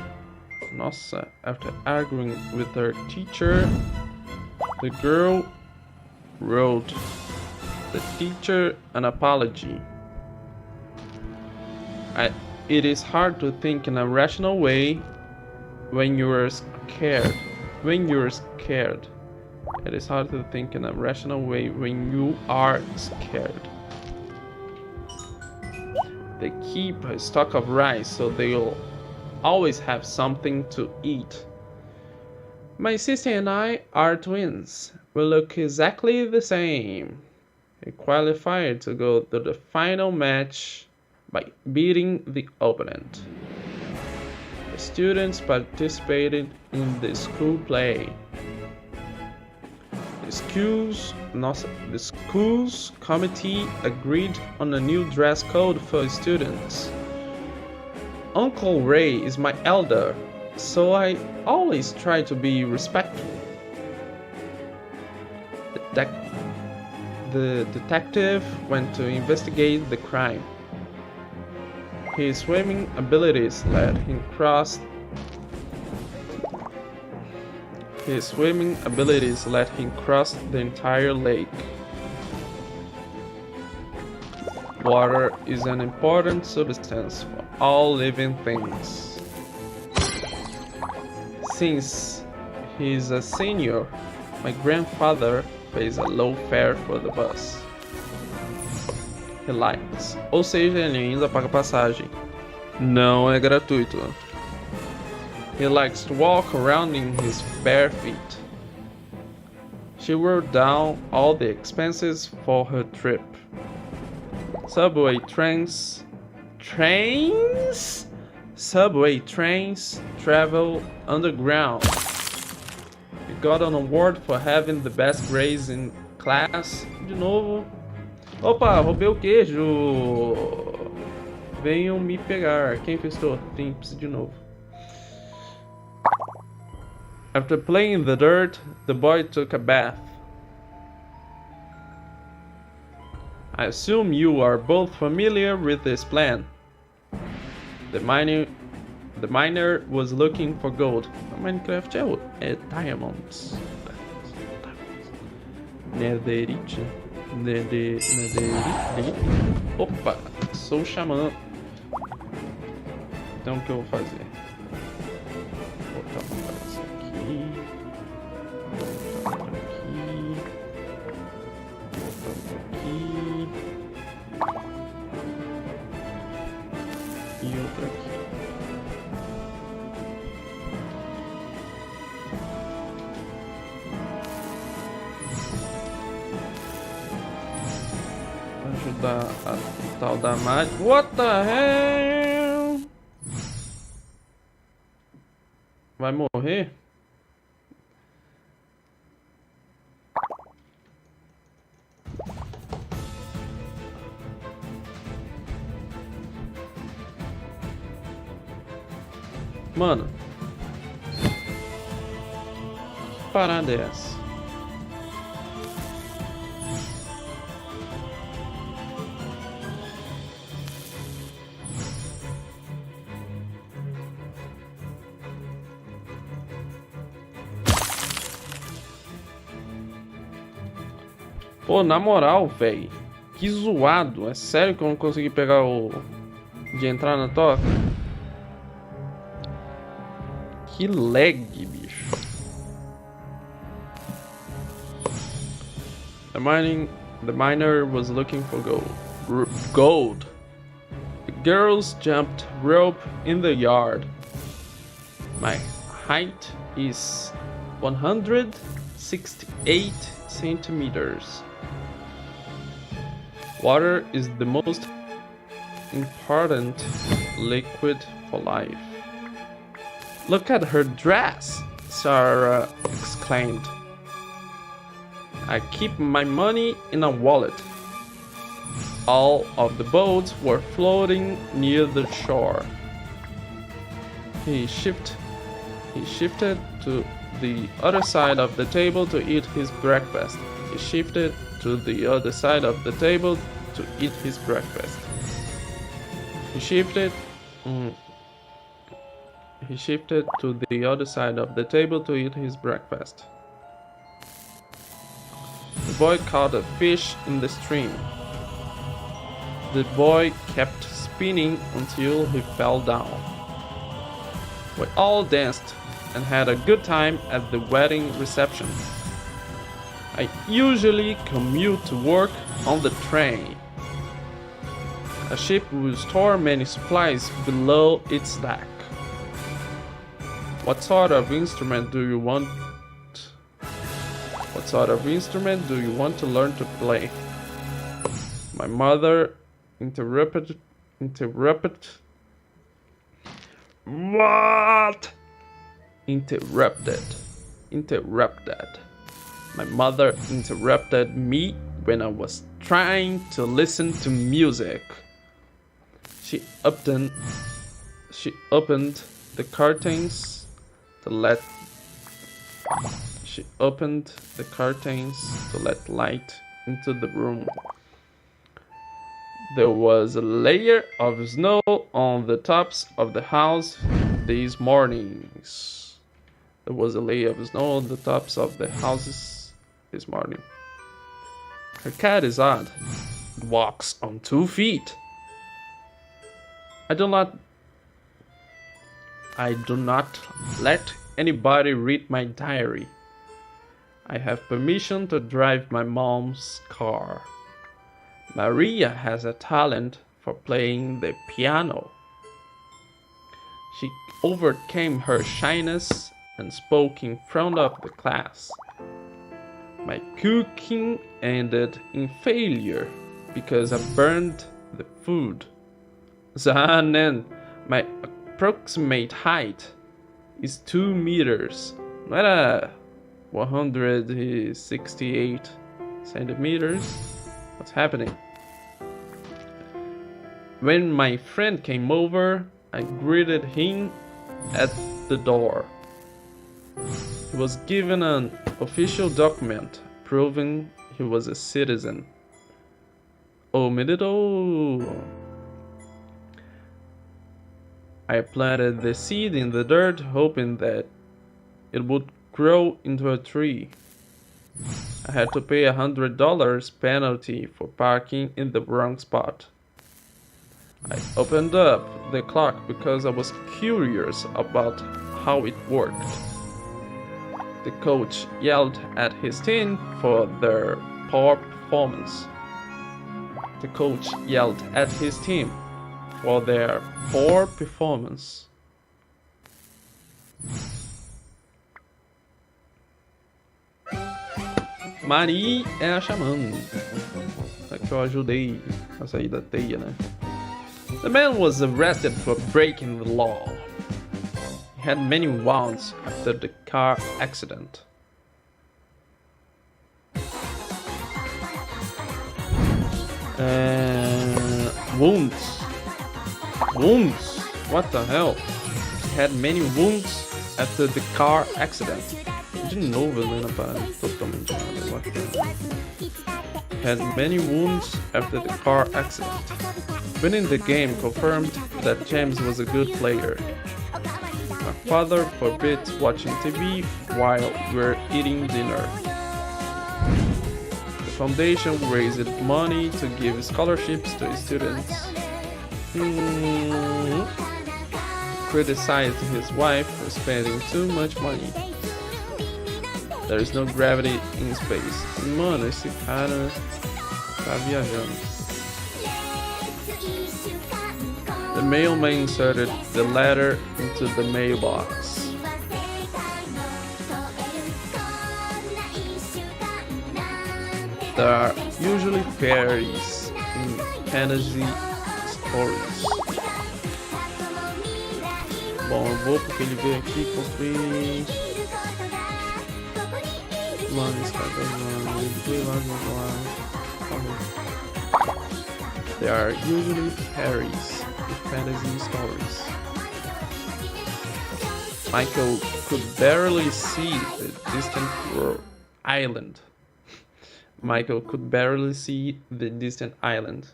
Nossa, after arguing with her teacher, the girl wrote the teacher an apology. It is hard to think in a rational way when you are scared. It is hard to think in a rational way when you are scared. They keep a stock of rice so they'll always have something to eat. My sister and I are twins. We look exactly the same. We qualified to go to the final match by beating the opponent. The students participated in the school play. The school's committee agreed on a new dress code for students. Uncle Ray is my elder, so I always try to be respectful. The detective went to investigate the crime. His swimming abilities let him cross the entire lake. Water is an important substance for all living things. Since he is a senior, my grandfather pays a low fare for the bus. He likes. Ou seja, ele ainda paga passagem. Não é gratuito. He likes to walk around in his bare feet. She wrote down all the expenses for her trip. Subway trains travel underground. He got an award for having the best grades in class. De novo. Opa, roubei o queijo. Venham me pegar. Quem festou? Temps de novo. After playing in the dirt, the boy took a bath. I assume you are both familiar with this plan. The miner was looking for gold. Minecraft é diamonds. Netherite. Netherite. Opa, sou o xamã. Então o que eu vou fazer? Vou botar uma coisa aqui. Botar outra aqui. Botar outra aqui. E outra aqui. Ajudar a tal da mágica. What the hell? Vai morrer? Mano, que parada é essa? Pô, na moral, velho, que zoado. É sério que eu não consegui pegar o... de entrar na toca? Que lag, bicho. The miner was looking for gold. The girls jumped rope in the yard. My height is 168 centimeters. Water is the most important liquid for life. Look at her dress, Sarah exclaimed. I keep my money in a wallet. All of the boats were floating near the shore. He shifted to the other side of the table to eat his breakfast. He shifted to the other side of the table to eat his breakfast. He shifted to the other side of the table to eat his breakfast. The boy caught a fish in the stream. The boy kept spinning until he fell down. We all danced and had a good time at the wedding reception. I usually commute to work on the train. A ship will store many supplies below its deck. What sort of instrument do you want? What sort of instrument do you want to learn to play? My mother interrupted. What? Interrupted. My mother interrupted me when I was trying to listen to music. She opened the curtains to let light into the room. There was a layer of snow on the tops of the house these mornings. There was a layer of snow on the tops of the houses this morning. Her cat is odd. It walks on 2 feet. I do not let anybody read my diary. I have permission to drive my mom's car. Maria has a talent for playing the piano. She overcame her shyness and spoke in front of the class. My cooking ended in failure because I burned the food. Zanen, my approximate height is 2 meters. Não era 168 centimeters? What's happening? When my friend came over, I greeted him at the door. He was given an official document proving he was a citizen. Oh, menino! I planted the seed in the dirt, hoping that it would grow into a tree. I had to pay $100 penalty for parking in the wrong spot. I opened up the clock because I was curious about how it worked. The coach yelled at his team for their poor performance. The coach yelled at his team for their poor performance. Mari é a xamã. É que eu ajudei a sair da teia, né? The man was arrested for breaking the law. He had many wounds after the car accident. Wounds. Wounds? What the hell? He had many wounds after the car accident. De novo, lendo a parada totalmente errada. What the hell? Had many wounds after the car accident. Winning the game confirmed that James was a good player. My father forbids watching TV while we're eating dinner. The foundation raised money to give scholarships to students. Criticized his wife for spending too much money. There is no gravity in space. Mano, esse cara tá viajando. The mailman inserted the letter into the mailbox. There are usually fairies in fantasy stories. Bom, eu vou porque ele veio aqui cumprir. Mano, esse cara tá zoando. There are usually fairies in fantasy stories. Michael could barely see the distant island. Michael could barely see the distant island.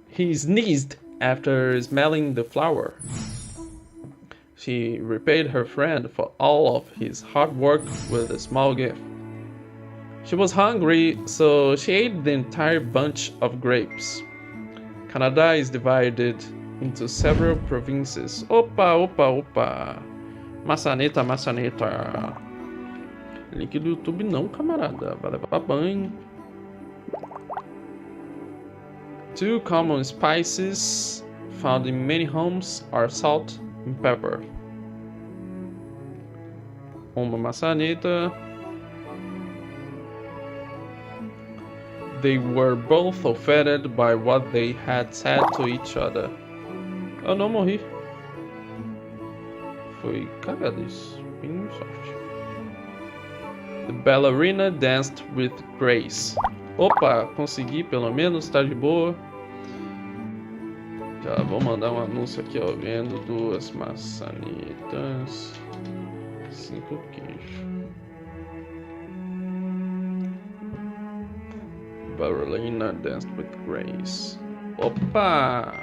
He sneezed after smelling the flower. She repaid her friend for all of his hard work with a small gift. She was hungry, so she ate the entire bunch of grapes. Canada is divided into several provinces. Opa! Maçaneta. Link do YouTube não, camarada. Vai levar banho. Two common spices found in many homes are salt and pepper. Uma maçaneta. They were both offended by what they had said to each other. Eu não morri. Foi cagado isso. Bem sorte. The ballerina danced with grace. Opa, consegui pelo menos, tá de boa. Já vou mandar um anúncio aqui, ó. Vendo 2 maçanetas, 5 queijos. Ballerina danced with grace. Opa!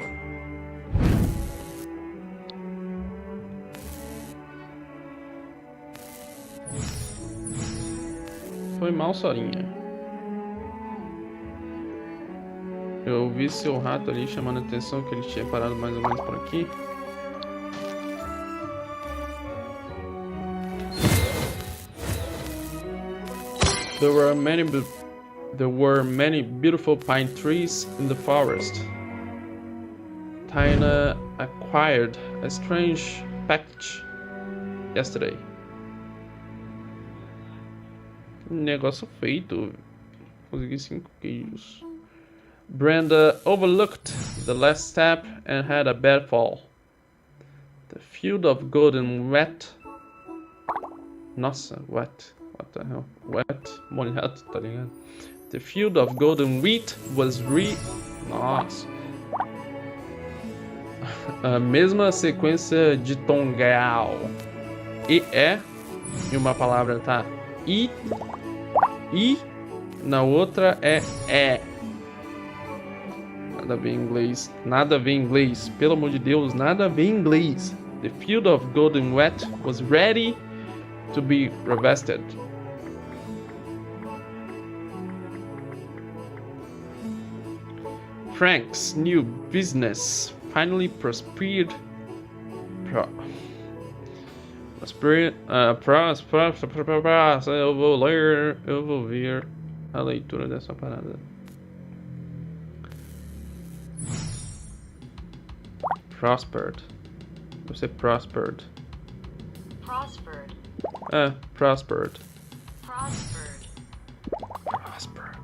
Foi mal, Sorinha. Eu ouvi seu rato ali chamando a atenção que ele tinha parado mais ou menos por aqui. There were many beautiful pine trees in the forest. Tina acquired a strange package yesterday. Negócio feito. Consegui 5 queijos. Brenda overlooked the last step and had a bad fall. The field of golden wet. Nossa, wet. What the hell? Wet, molhado, tá ligado? The field of golden wheat was Nossa. A mesma sequência de tom grau. E uma palavra tá I, na outra é. Nada a ver em inglês. Nada a ver em inglês. Pelo amor de Deus, nada a ver em inglês. The field of golden wheat was ready to be harvested. Frank's new business finally prospered. Eu vou ver a leitura dessa parada. Prospered. Você prospered. Prospered. Prospered. Prospered. Prospered.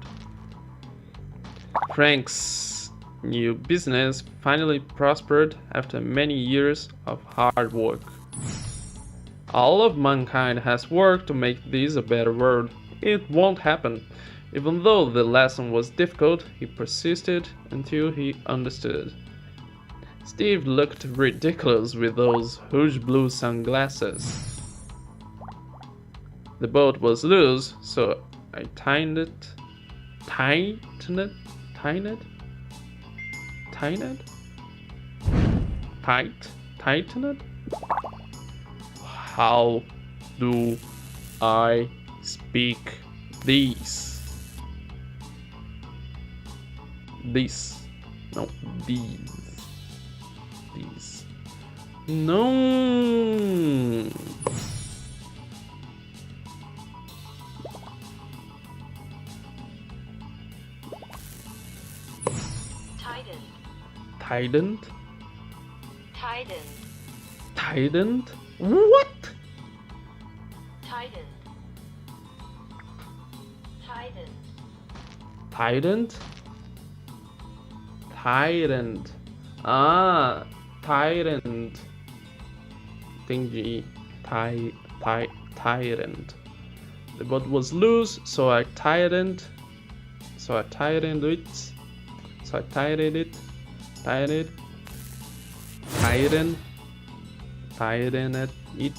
Frank's new business finally prospered after many years of hard work. All of mankind has worked to make this a better world. It won't happen. Even though the lesson was difficult, he persisted until he understood. Steve looked ridiculous with those huge blue sunglasses. The boat was loose, so I tightened it. How do I speak these? No, these. No. Tightened? What? Tightened. Tightened. Entendi. Tightened. The boat was loose, so I tightened it. Tightened it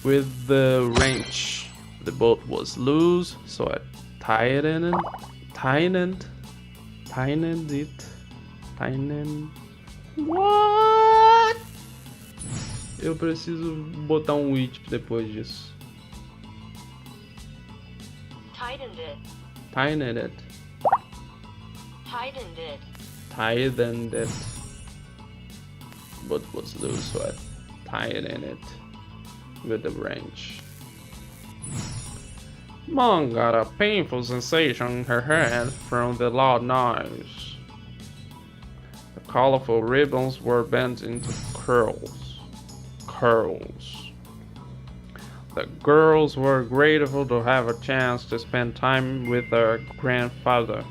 with the wrench. The boat was loose, so I tightened it. What? Eu preciso botar um it depois disso. Tightened it. Boat was loose, so I tightened it with the wrench. Mom got a painful sensation in her head from the loud noise. The colorful ribbons were bent into curls. The girls were grateful to have a chance to spend time with their grandfather.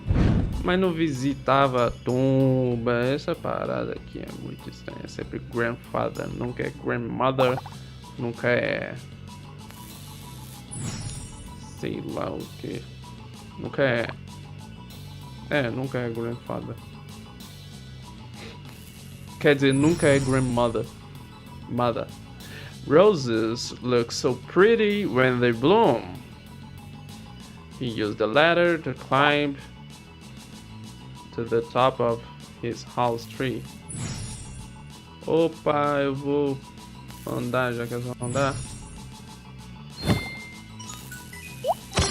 Mas não visitava a tumba. Essa parada aqui é muito estranha. É sempre grandfather, nunca é grandmother, nunca é. Sei lá o que. Nunca é. Nunca é grandfather. Quer dizer, nunca é grandmother. Mother. Roses look so pretty when they bloom. He used a ladder to climb to the top of his house tree. Opa, eu vou andar, já que eu vou andar.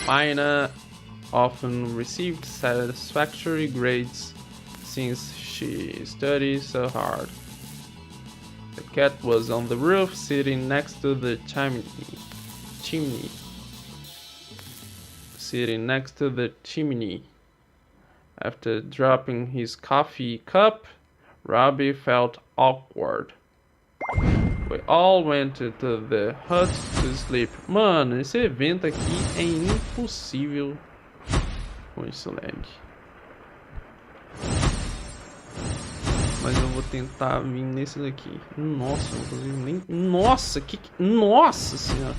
Mina often received satisfactory grades since she studied so hard. The cat was on the roof sitting next to the chimney. After dropping his coffee cup, Robbie felt awkward. We all went into the hut to sleep. Mano, esse evento aqui é impossível com esse lag. Mas eu vou tentar vir nesse daqui. Nossa, não consigo nem. Nossa, Nossa senhora!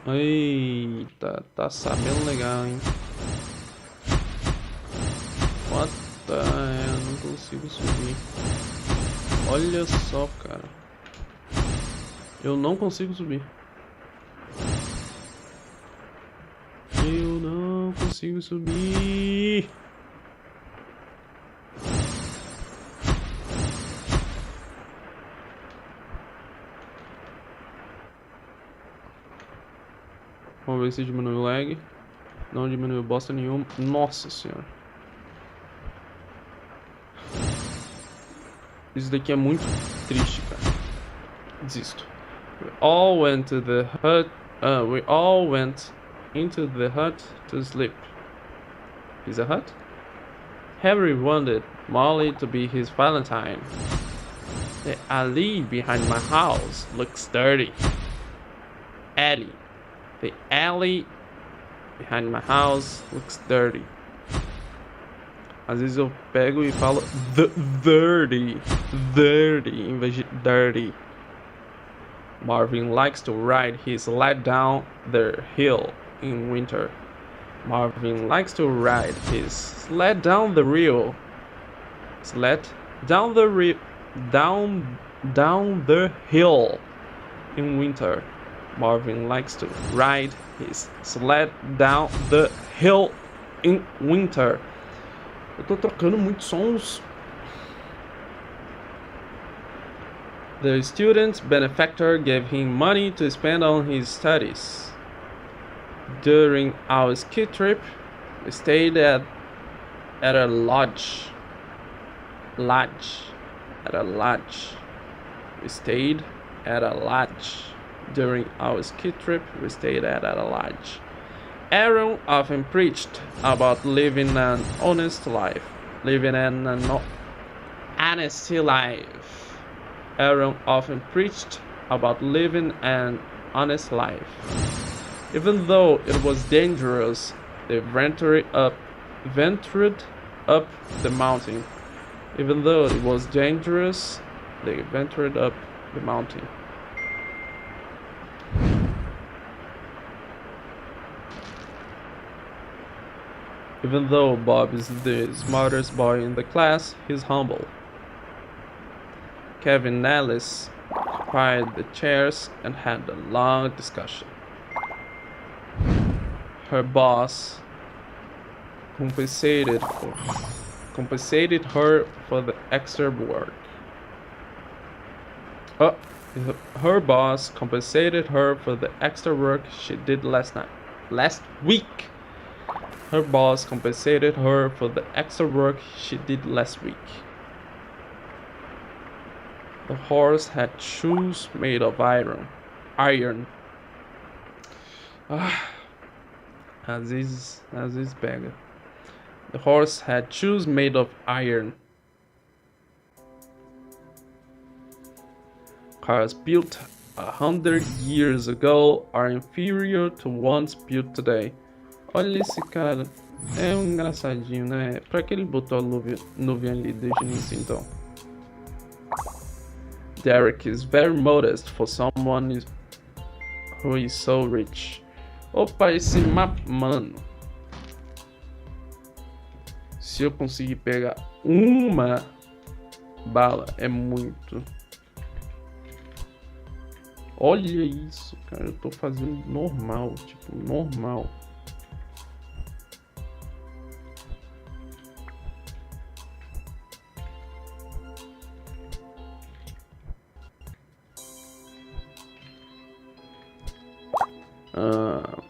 Eita, tá sabendo legal, hein? What the hell? Não consigo subir. Olha só, cara. Eu não consigo subir. Eu não consigo subir. Vamos ver se diminui o lag. Não diminuiu bosta nenhuma. Nossa senhora. Isso daqui é muito triste, cara. Desisto. We all went to the hut. We all went into the hut to sleep. Is a hut? Harry wanted Molly to be his Valentine. The alley behind my house looks dirty. Alley. The alley behind my house looks dirty. Às vezes eu pego e falo dirty em vez de dirty. Marvin likes to ride his sled down the hill in winter. Marvin likes to ride his sled down the hill. Sled down the down the hill in winter. Marvin likes to ride his sled down the hill in winter. Eu tô trocando muitos sons. The student's benefactor gave him money to spend on his studies. During our ski trip, we stayed at a lodge. We stayed at a lodge. During our ski trip, we stayed at a lodge. Aaron often preached about living an honest life. Aaron often preached about living an honest life. Even though it was dangerous, they ventured up the mountain. Even though it was dangerous, they ventured up the mountain. Even though Bob is the smartest boy in the class, he's humble. Kevin and Alice occupied the chairs and had a long discussion. Her boss compensated her for the extra work. Her boss compensated her for the extra work she did last week. Her boss compensated her for the extra work she did last week. The horse had shoes made of iron. Às vezes pega. The horse had shoes made of iron. Cars built 100 years ago are inferior to ones built today. Olha esse cara. É um engraçadinho, né? Pra que ele botou a nuvem ali desde o início, então? Derek is very modest for someone who is so rich. Opa, esse mapa, mano. Se eu conseguir pegar uma bala, é muito. Olha isso, cara. Eu tô fazendo normal, tipo, normal.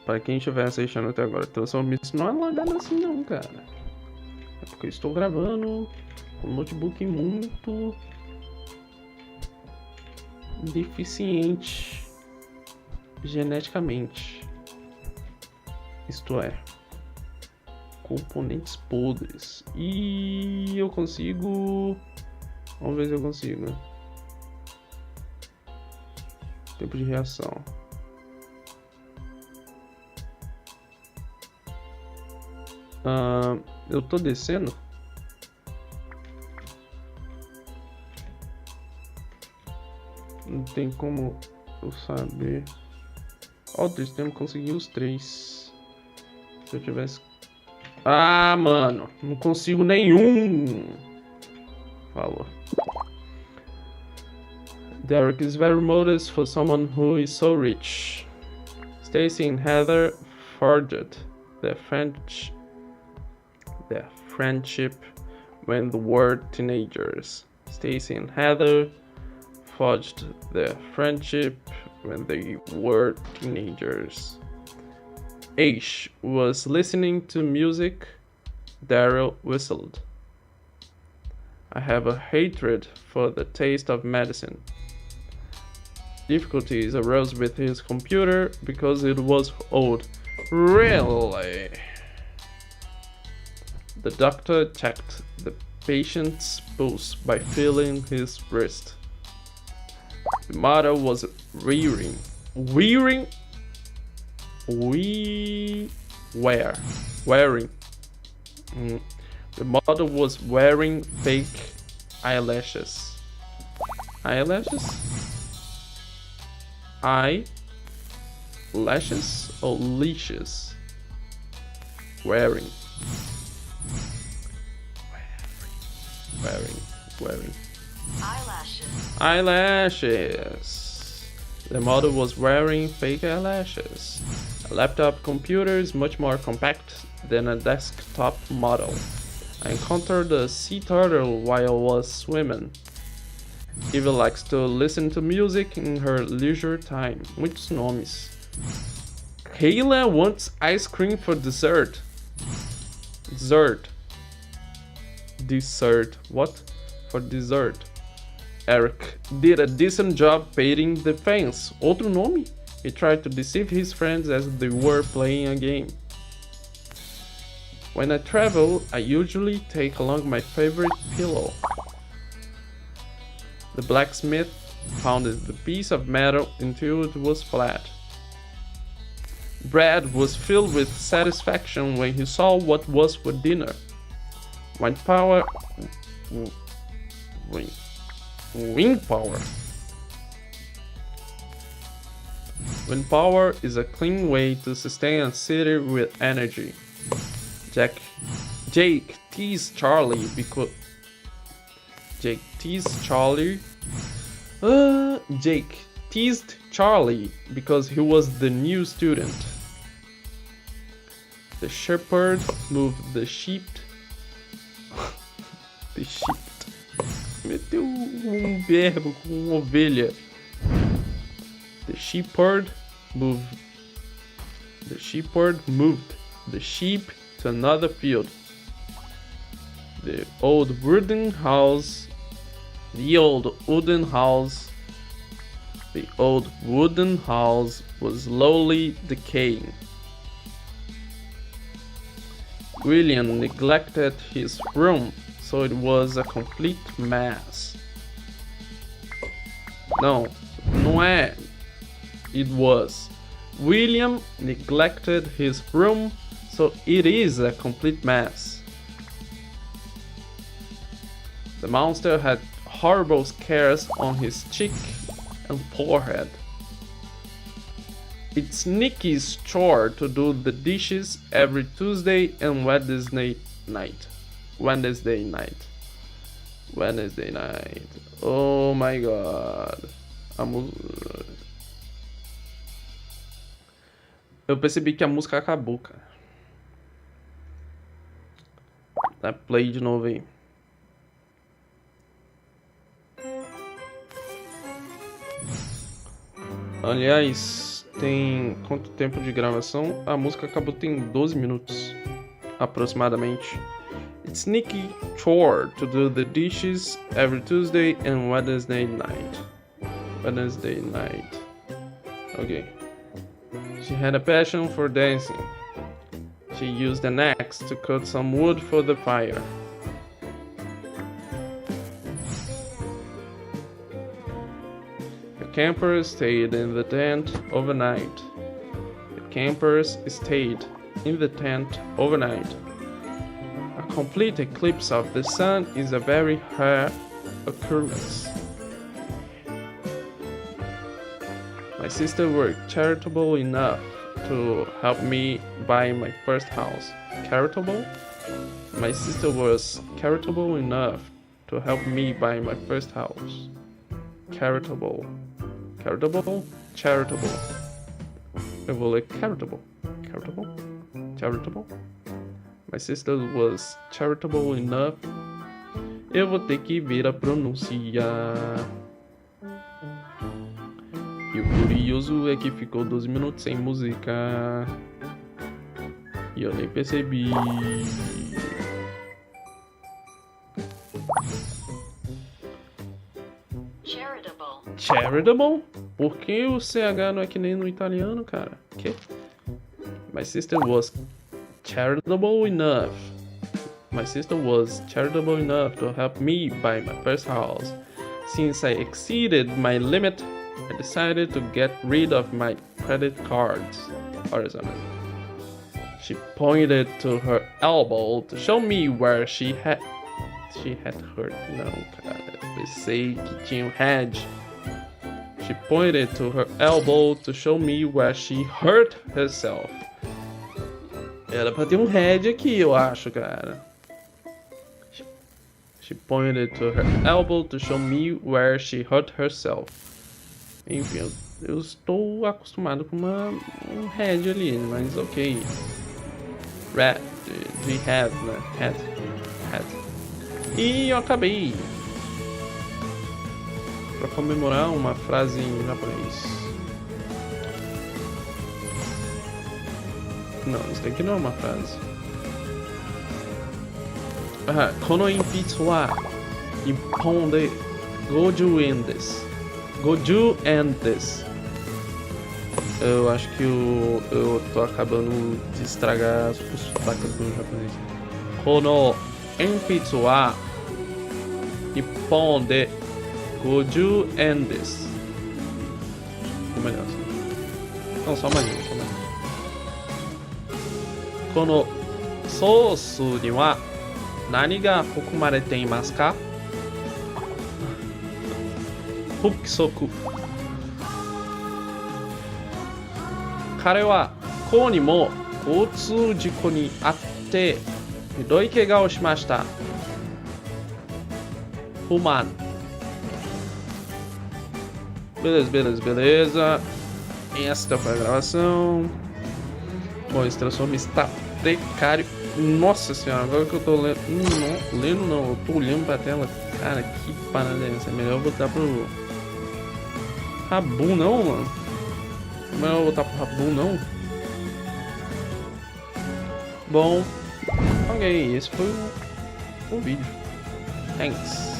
Pra quem estiver assistindo até agora, Transformice não é lagado assim não, cara. É porque eu estou gravando com um notebook muito deficiente geneticamente. Isto é, componentes podres. E eu consigo... Vamos ver se eu consigo. Tempo de reação. Eu tô descendo. Não tem como eu saber. Ó, desse tempo consegui os 3. Se eu tivesse... Ah, mano. Não consigo nenhum. Falou. Derek is very modest for someone who is so rich. Stacy and Heather forged their friendship when they were teenagers. Stacy and Heather forged their friendship when they were teenagers. Ash was listening to music. Daryl whistled. I have a hatred for the taste of medicine. Difficulties arose with his computer because it was old. Really? The doctor checked the patient's pulse by feeling his wrist. The mother was wearing. The mother was wearing fake eyelashes. Lashes or leashes? Wearing. Eyelashes. The model was wearing fake eyelashes. A laptop computer is much more compact than a desktop model. I encountered a sea turtle while I was swimming. Eva likes to listen to music in her leisure time. Muitos nomes. Kayla wants ice cream for dessert. Dessert. What? For dessert. Eric did a decent job painting the fence. Outro nome? He tried to deceive his friends as they were playing a game. When I travel, I usually take along my favorite pillow. The blacksmith pounded the piece of metal until it was flat. Brad was filled with satisfaction when he saw what was for dinner. Wind power is a clean way to sustain a city with energy. Jake teased Charlie because Jake teased Charlie because he was the new student. The shepherd moved the sheep. Meteu verbo com ovelha. The shepherd moved the sheep to another field. The old wooden house was slowly decaying. William neglected his room, so it was a complete mess. Não é. It was. William neglected his room, so it is a complete mess. The monster had horrible scars on his cheek and forehead. It's Nikki's chore to do the dishes every Tuesday and Wednesday night. Oh my god. Eu percebi que a música acabou, cara. Dá play de novo aí. Aliás, tem quanto tempo de gravação? A música acabou tem 12 minutos, aproximadamente. It's Nikki's chore to do the dishes every Tuesday and Wednesday night. Okay. She had a passion for dancing. She used an axe to cut some wood for the fire. The campers stayed in the tent overnight. A complete eclipse of the sun is a very rare occurrence. My sister were charitable enough to help me buy my first house. Charitable? My sister was charitable enough to help me buy my first house. Charitable. Charitable? Charitable. Eu vou ler charitable. Charitable? Charitable? My sister was charitable enough. Eu vou ter que ver a pronúncia. E o curioso é que ficou 12 minutos sem música. E eu nem percebi. Charitable. Charitable? Por que o CH não é que nem no italiano, cara? Que? My sister was charitable enough. My sister was charitable enough to help me buy my first house. Since I exceeded my limit, I decided to get rid of my credit cards. Horizontal. She pointed to her elbow to show me where she had hurt. Não, cara, eu pensei que tinha head. She pointed to her elbow to show me where she hurt herself. Era pra ter um head aqui, eu acho, cara. She pointed to her elbow to show me where she hurt herself. Enfim, eu estou acostumado com um head ali, mas ok. Red, de have, né? Had. E eu acabei. Pra comemorar uma frase em japonês. Não, isso daqui não é uma frase. Kono impitsu wa ippon de goju en desu. Goju en desu. Eu acho que eu tô acabando de estragar os sotaques do japonês. Kono impitsu wa ippon de goju en desu. Ficou melhor assim. Não, só mais um. Kono sosu ni wa nani ga fukumarete imasu ka? Fukisoku. Kare wa kou ni mo koutsu jiko ni atte hidoi kega o shimashita. Fuman. Beleza. Esta foi a gravação. Bom, esse Transformice está precário. Nossa senhora, agora que eu tô lendo. Não, eu tô olhando pra tela. Cara, que parada é essa? É melhor eu botar pro Rabu, não, mano. É melhor eu botar pro Rabu, não. Bom, ok, esse foi o vídeo. Thanks.